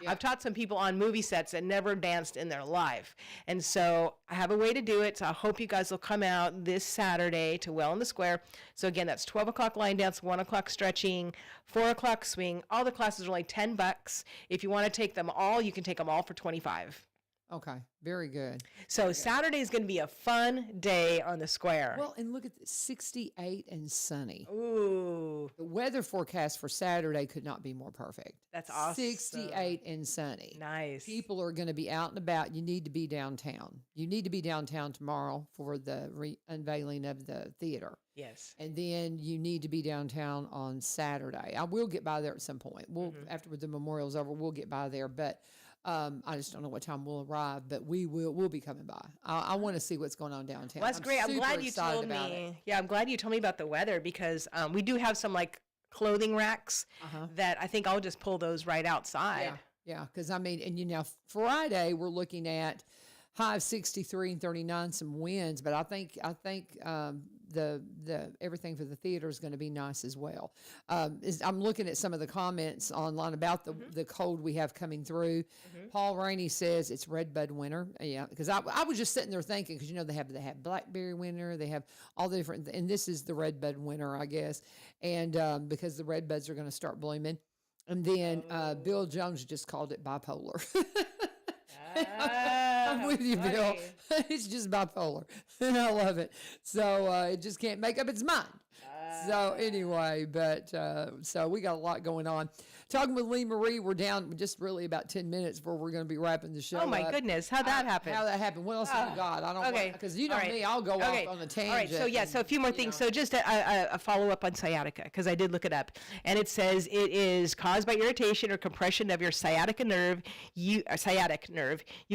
I've taught some people on movie sets that never danced in their life, and so I have a way to do it. So I hope you guys will come out this Saturday to Well in the Square. So again, that's 12 o'clock line dance, 1 o'clock stretching, 4 o'clock swing. All the classes are only $10. If you want to take them all, you can take them all for 25. Okay. Very good. So Saturday is going to be a fun day on the square. Well, and look at the 68 and sunny. Ooh, The weather forecast for Saturday could not be more perfect. that's awesome. 68 and sunny. Nice. People are going to be out and about. You need to be downtown. You need to be downtown tomorrow for the unveiling of the theater. Yes. And then you need to be downtown on Saturday. I will get by there at some point. We'll after the memorial's over, we'll get by there. But I just don't know what time we'll arrive. But we'll be coming by. I want to see what's going on downtown. Well, that's great. I'm super glad you excited told about me. it. Yeah, I'm glad you told me about the weather because we do have some like clothing racks that I think I'll just pull those right outside. Yeah, because I mean, and Friday we're looking at high of 63 and 39, some winds, but I think the everything for the theater is going to be nice as well. I'm looking at some of the comments online about the cold we have coming through. Paul Rainey says it's redbud winter. Yeah, because I was just sitting there thinking because they have blackberry winter, they have all the different, and this is the redbud winter, I guess, and because the redbuds are going to start blooming. And then Bill Jones just called it bipolar. I'm with you, funny. Bill. It's just bipolar. And I love it. So it just can't make up its mind. So anyway, but so we got a lot going on. Talking with Lee Marie, we're down just really about 10 minutes before we're going to be wrapping the show Oh my up. goodness, how'd that happen? How that happened? What else have you got? I don't okay. because you know All right. me, I'll go Okay. off on a tangent. All right, so yeah, so a few more things. So just a follow up on sciatica because I did look it up, and it says it is caused by irritation or compression of your sciatic nerve. You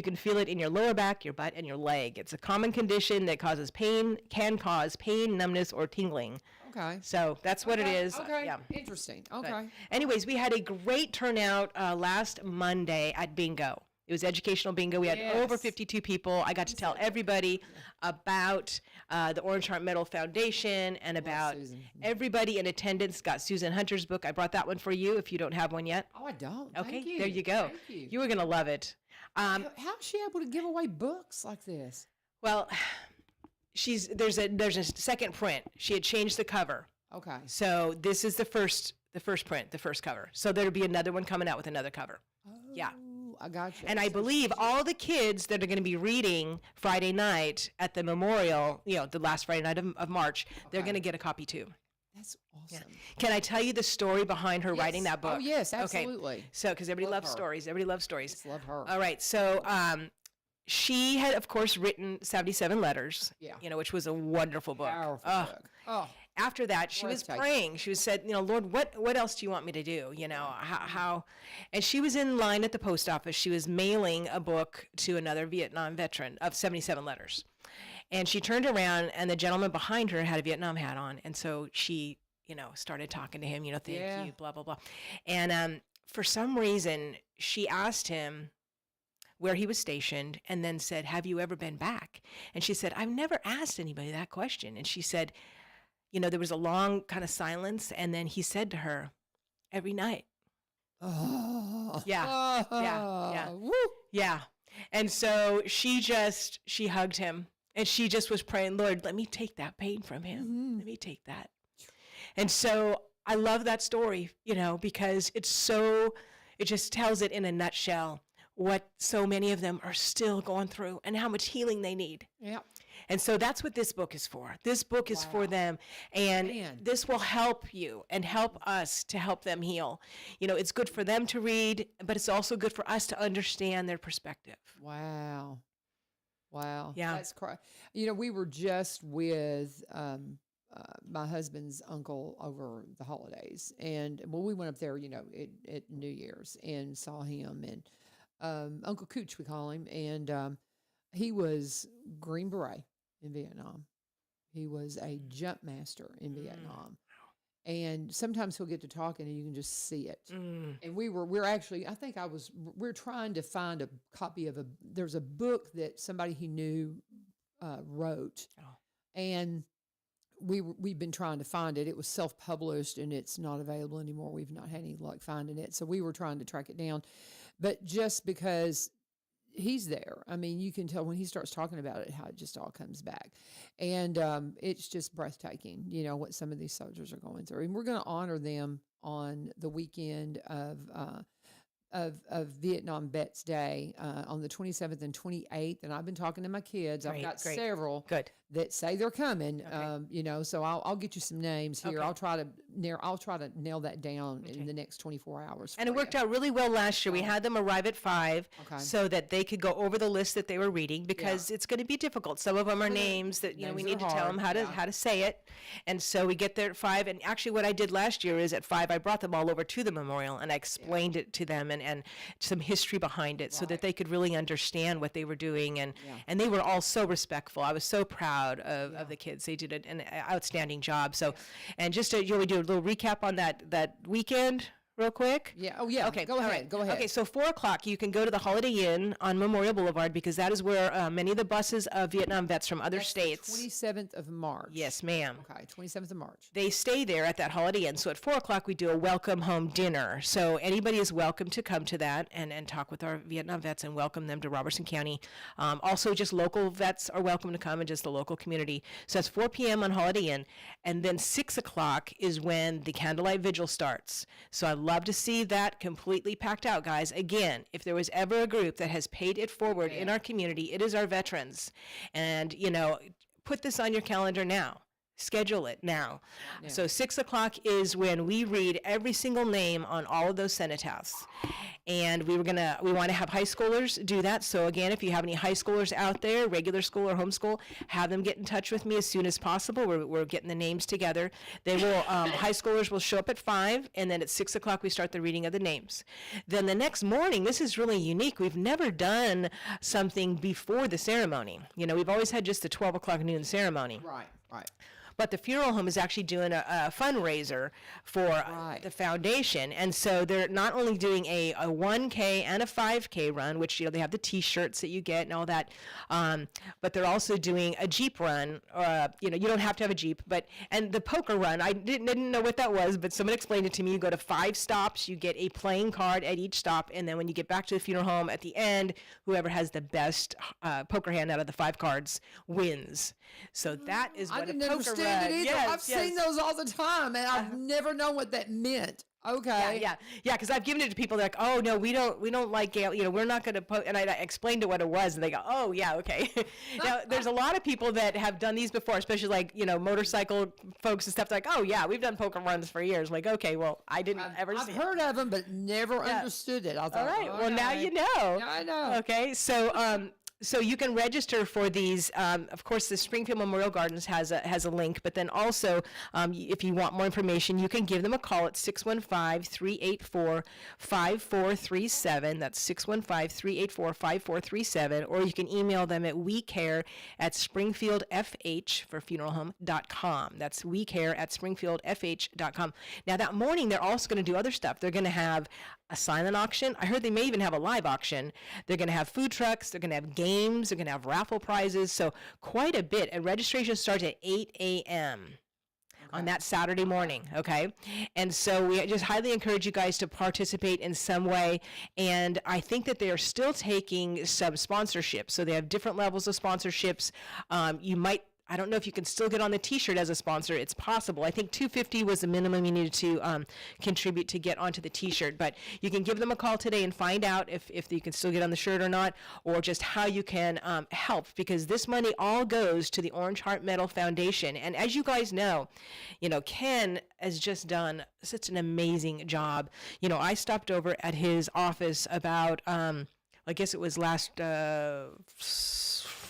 can feel it in your lower back, your butt, and your leg. It's a common condition that can cause pain, numbness, or tingling. Okay. So that's what it is. Okay. Yeah. Interesting. But Okay. anyways, we had a great turnout last Monday at bingo. It was educational bingo. We had over 52 people. I got to tell everybody about the Orange Heart Medal Foundation and about Susan. everybody in attendance got Susan Hunter's book. I brought that one for you if you don't have one yet. Oh, I don't. Okay, Thank you. there you go. Thank you. You were going to love it. How's she able to give away books like this? Well, there's a second print. She had changed the cover. Okay. So this is the first print, the first cover. So there'll be another one coming out with another cover. Yeah. Oh, I got you. And I believe all the kids that are going to be reading Friday night at the memorial, the last Friday night of March, they're going to get a copy too. That's awesome. Can I tell you the story behind her writing that book? Oh, yes, Okay. absolutely. So, because everybody Love loves her. stories. Everybody loves stories. Just love her. All right. So, she had, of course, written 77 letters, Yeah. which was a wonderful book. Powerful Oh. book. Oh, After that, she was Breathtaking. praying. She said, Lord, what else do you want me to do? How? And she was in line at the post office. She was mailing a book to another Vietnam veteran of 77 letters. And she turned around, and the gentleman behind her had a Vietnam hat on. And so she, started talking to him, thank you, blah, blah, blah. And for some reason, she asked him where he was stationed and then said, have you ever been back? And she said, I've never asked anybody that question. And she said, there was a long kind of silence, and then he said to her, every night. oh. Yeah. Woo. Yeah. And so she hugged him, and she just was praying, Lord, let me take that pain from him. Let me take that. And so I love that story, because it just tells it in a nutshell what so many of them are still going through and how much healing they need. Yeah. And so that's what this book is for. This book is for them. And Man. this will help you and help us to help them heal. It's good for them to read, but it's also good for us to understand their perspective. Wow. Yeah. That's we were just with my husband's uncle over the holidays. And we went up there, at New Year's and saw him and Uncle Cooch, we call him. And he was Green Beret in Vietnam. He was a jump master in Vietnam. And sometimes he'll get to talking and you can just see it. And we're actually, we're trying to find a copy of there's a book that somebody he knew wrote. And we've been trying to find it. It was self-published and it's not available anymore. We've not had any luck finding it. So we were trying to track it down. But just because he's there, I mean, you can tell when he starts talking about it, how it just all comes back. And it's just breathtaking, what some of these soldiers are going through. And we're going to honor them on the weekend of Vietnam Vets Day on the 27th and 28th. And I've been talking to my kids. I've got several that say they're coming. So I'll get you some names here. I'll try to nail that down in the next 24 hours. And it worked out really well last year. We had them arrive at 5 so that they could go over the list that they were reading, because it's going to be difficult. Some of them are names that we need to tell them how to say it. And so we get there at 5. And actually, what I did last year is at 5, I brought them all over to the memorial and I explained it to them and some history behind it, so that they could really understand what they were doing. And they were all so respectful. I was so proud of the kids. They did an outstanding job. So, and just to we do a little recap on that weekend real quick. Yeah. Oh, yeah. Okay. Go ahead. Go ahead. Okay. So 4:00, you can go to the Holiday Inn on Memorial Boulevard, because that is where many of the buses of Vietnam vets from other states. 27th of March. Yes, ma'am. Okay. 27th of March. They stay there at that Holiday Inn. So at 4:00, we do a welcome home dinner. So anybody is welcome to come to that and talk with our Vietnam vets and welcome them to Robertson County. Also, just local vets are welcome to come, and just the local community. So that's 4 p.m. on Holiday Inn. And then 6:00 is when the candlelight vigil starts. So I love to see that completely packed out, guys. Again, if there was ever a group that has paid it forward in our community, it is our veterans. And, put this on your calendar now. Schedule it now. Yeah. So 6:00 is when we read every single name on all of those cenotaphs. And we want to have high schoolers do that. So again, if you have any high schoolers out there, regular school or homeschool, have them get in touch with me as soon as possible. We're getting the names together. They will, high schoolers will show up at 5, and then at 6:00 we start the reading of the names. Then the next morning, this is really unique. We've never done something before the ceremony. We've always had just the 12:00 noon ceremony. Right. But the funeral home is actually doing a fundraiser for the foundation. And so they're not only doing a 1K and a 5K run, which, they have the T-shirts that you get and all that, but they're also doing a Jeep run. You don't have to have a Jeep, and the poker run, I didn't know what that was, but someone explained it to me. You go to 5 stops, you get a playing card at each stop, and then when you get back to the funeral home at the end, whoever has the best poker hand out of the 5 cards wins. So that is what a poker run. It either. Yes, I've seen those all the time, and I've never known what that meant. Okay. Yeah. Because I've given it to people. They're like, "Oh no, we don't like Gail. We're not going to." And I explained to what it was, and they go, "Oh yeah, okay." Now there's a lot of people that have done these before, especially like motorcycle folks and stuff. They're like, "Oh yeah, we've done poker runs for years." I'm like, okay, well, I didn't ever. I've heard of them, but never understood it. I thought, all right. Well, now you know. Yeah, I know. Okay, so you can register for these. Of course, the Springfield Memorial Gardens has a link, but then also, if you want more information, you can give them a call at 615-384-5437. That's 615-384-5437, or you can email them at wecare@springfieldfh for funeralhome.com. That's wecare@springfieldfh.com. Now that morning, they're also going to do other stuff. They're going to have a silent auction. I heard they may even have a live auction. They're going to have food trucks. They're going to have games. They're going to have raffle prizes. So quite a bit. And registration starts at 8 a.m. on that Saturday morning, okay? And so we just highly encourage you guys to participate in some way. And I think that they are still taking some sponsorships. So they have different levels of sponsorships. I don't know if you can still get on the T-shirt as a sponsor. It's possible. I think $250 was the minimum you needed to contribute to get onto the T-shirt. But you can give them a call today and find out if you can still get on the shirt or not, or just how you can help, because this money all goes to the Orange Heart Medal Foundation. And as you guys know, Ken has just done such an amazing job. I stopped over at his office about, I guess it was last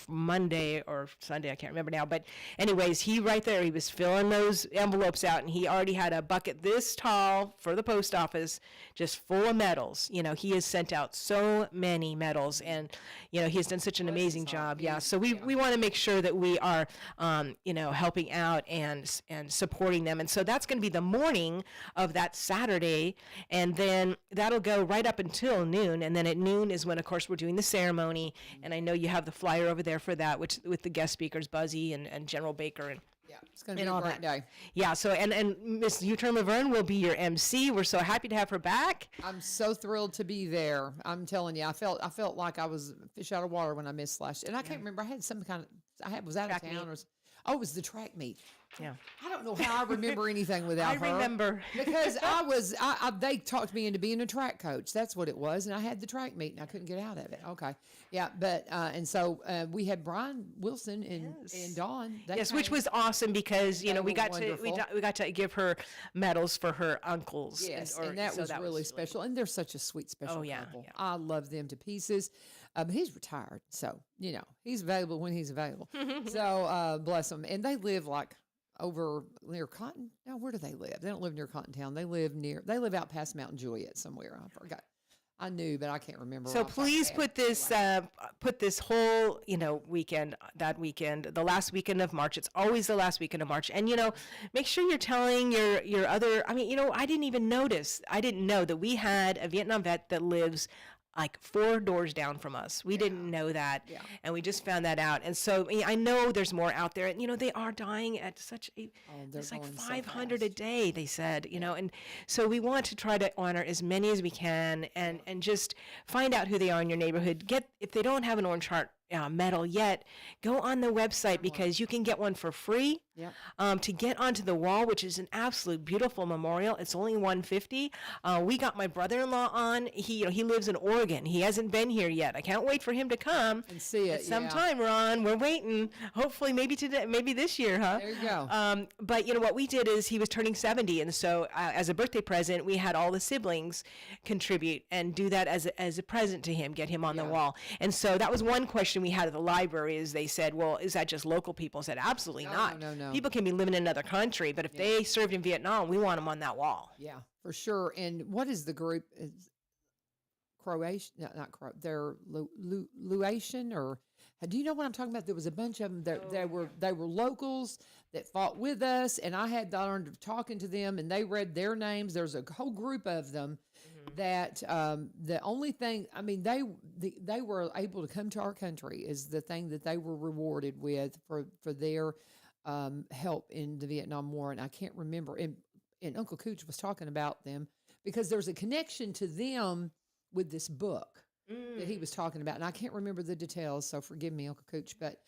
Monday or Sunday, I can't remember now. But anyways, he was filling those envelopes out, and he already had a bucket this tall for the post office, just full of medals. He has sent out so many medals, and he has done such an amazing job. Yeah, so we want to make sure that we are, helping out and supporting them. And so that's going to be the morning of that Saturday, and then that'll go right up until noon. And then at noon is when, of course, we're doing the ceremony. And I know you have the flyer over there for that, which with the guest speakers, Buzzy and General Baker and. Yeah, it's going to be a great day. Yeah, so and Miss U-Turn LaVern will be your MC. We're so happy to have her back. I'm so thrilled to be there. I'm telling you, I felt like I was a fish out of water when I missed last. And I can't remember. I had some kind of. Was out of town or. Oh, it was the track meet. Yeah. I don't know how I remember anything without her. I remember. Because they talked me into being a track coach. That's what it was. And I had the track meet and I couldn't get out of it. Okay. Yeah. But, and so we had Brian Wilson and Dawn. Yes, which was awesome because, we got to give her medals for her uncles. Yes. And that was really special. Cool. And they're such a sweet, special couple. Yeah. I love them to pieces. He's retired. So, he's available when he's available. So, bless them. And they live like over near Cotton. Now, where do they live? They don't live near Cotton Town. They live out past Mountain Juliet somewhere. I forgot. I knew, but I can't remember. So please put this whole, weekend, that weekend, the last weekend of March. It's always the last weekend of March. And, make sure you're telling your other, I didn't know that we had a Vietnam vet that lives like 4 doors down from us. We didn't know that. Yeah. And we just found that out. And so I know there's more out there. And, they are dying at such it's like 500 a day, they said, and so we want to try to honor as many as we can and just find out who they are in your neighborhood. If they don't have an Orange Heart medal yet, go on the website because you can get one for free. Yep. To get onto the wall, which is an absolute beautiful memorial. It's only $150. We got my brother-in-law on. He lives in Oregon. He hasn't been here yet. I can't wait for him to come and see it. Sometime, Ron. We're waiting. Hopefully, maybe today, maybe this year, huh? There you go. But what we did is he was turning 70, and so as a birthday present, we had all the siblings contribute and do that as a present to him, get him on the wall. And so that was one question we had at the library. Is they said, well, is that just local people? I said, absolutely not. No. People can be living in another country, but if they served in Vietnam, we want them on that wall. Yeah, for sure. And what is the group? Croatian? No, not Croatian. They're Luatian, or do you know what I'm talking about? There was a bunch of them that they were locals that fought with us, and I had the honor of talking to them, and they read their names. There's a whole group of them that the only thing, they were able to come to our country is the thing that they were rewarded with for their help in the Vietnam War. And I can't remember. And Uncle Cooch was talking about them because there's a connection to them with this book that he was talking about. And I can't remember the details, so forgive me, Uncle Cooch, but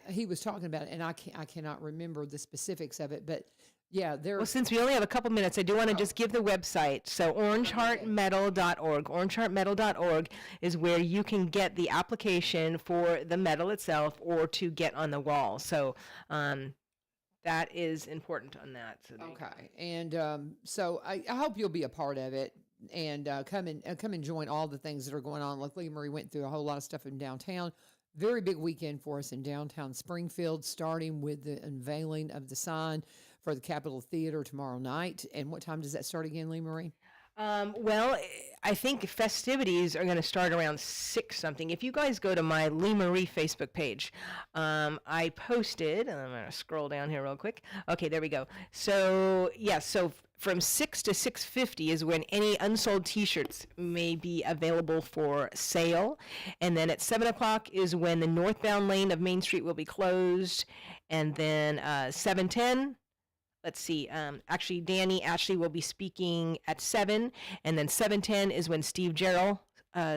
he was talking about it, and I cannot remember the specifics of it, but yeah, well, since we only have a couple minutes, I do want to just give the website. So orangeheartmedal.org. Orangeheartmedal.org is where you can get the application for the medal itself or to get on the wall. So that is important on that. So okay. And so I hope you'll be a part of it and come and join all the things that are going on. Like Lee Marie went through a whole lot of stuff in downtown. Very big weekend for us in downtown Springfield, starting with the unveiling of the sign for the Capitol Theater tomorrow night. And what time does that start again, Lee Marie? Well, I think festivities are going to start around 6 something. If you guys go to my Lee Marie Facebook page, I posted, and I'm going to scroll down here real quick. Okay, there we go. So, so from 6 to 6:50 is when any unsold T-shirts may be available for sale. And then at 7 o'clock is when the northbound lane of Main Street will be closed. And then 7:10, let's see, actually Danny Ashley will be speaking at 7. And then 7:10 is when Steve Jarrell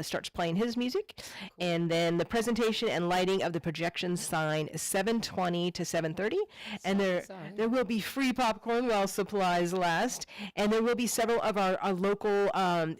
starts playing his music. Cool. And then the presentation and lighting of the projection sign is 7:20 to 7:30. And there will be free popcorn while supplies last. And there will be several of our local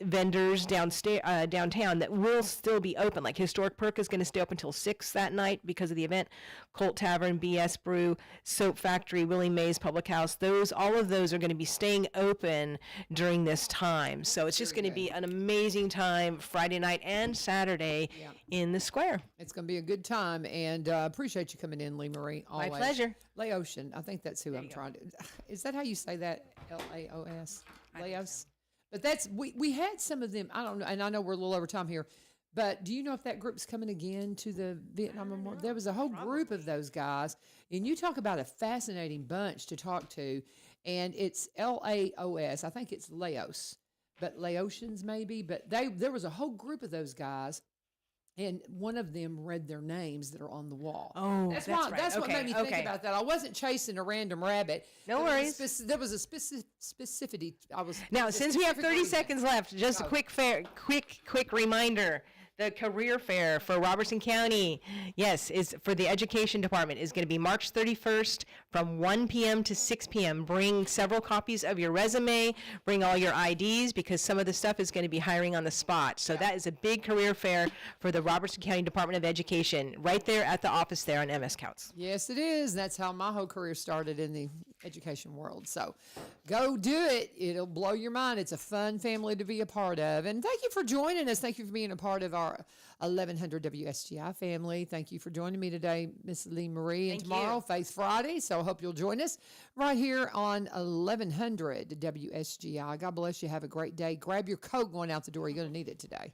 vendors downtown that will still be open. Like Historic Perk is going to stay open until 6 that night because of the event. Colt Tavern, BS Brew, Soap Factory, Willie Mays Public House. All of those are going to be staying open during this time. So it's just going to be an amazing time Friday Friday night and Saturday in the square. It's going to be a good time, and appreciate you coming in, Lee Marie. Always. My pleasure. Laotian. I think that's who I'm trying to. Is that how you say that? Laos. Laos. But that's we had some of them. I don't know, and I know we're a little over time here. But do you know if that group's coming again to the Vietnam Memorial? There was a whole group of those guys, and you talk about a fascinating bunch to talk to, and it's Laos. I think it's Laos, but Laotians maybe. But there was a whole group of those guys, and one of them read their names that are on the wall. Oh, that's right. That's what Okay, made me think okay. about that. I wasn't chasing a random rabbit. No worries. There was a specificity. Now, since we have 30 specific seconds left, just a quick reminder. The career fair for Robertson County, yes, is for the education department, is going to be March 31st from 1 p.m. to 6 p.m. Bring several copies of your resume, bring all your IDs, because some of the stuff is going to be hiring on the spot. So that is a big career fair for the Robertson County Department of Education, right there at the office there on MS Counts. Yes, it is. That's how my whole career started in the education world. So go do it. It'll blow your mind. It's a fun family to be a part of. And thank you for joining us. Thank you for being a part of our 1100 WSGI family. Thank you for joining me today, Miss Lee Marie. And tomorrow, Faith Friday. So I hope you'll join us right here on 1100 WSGI. God bless you. Have a great day. Grab your coat going out the door. You're going to need it today.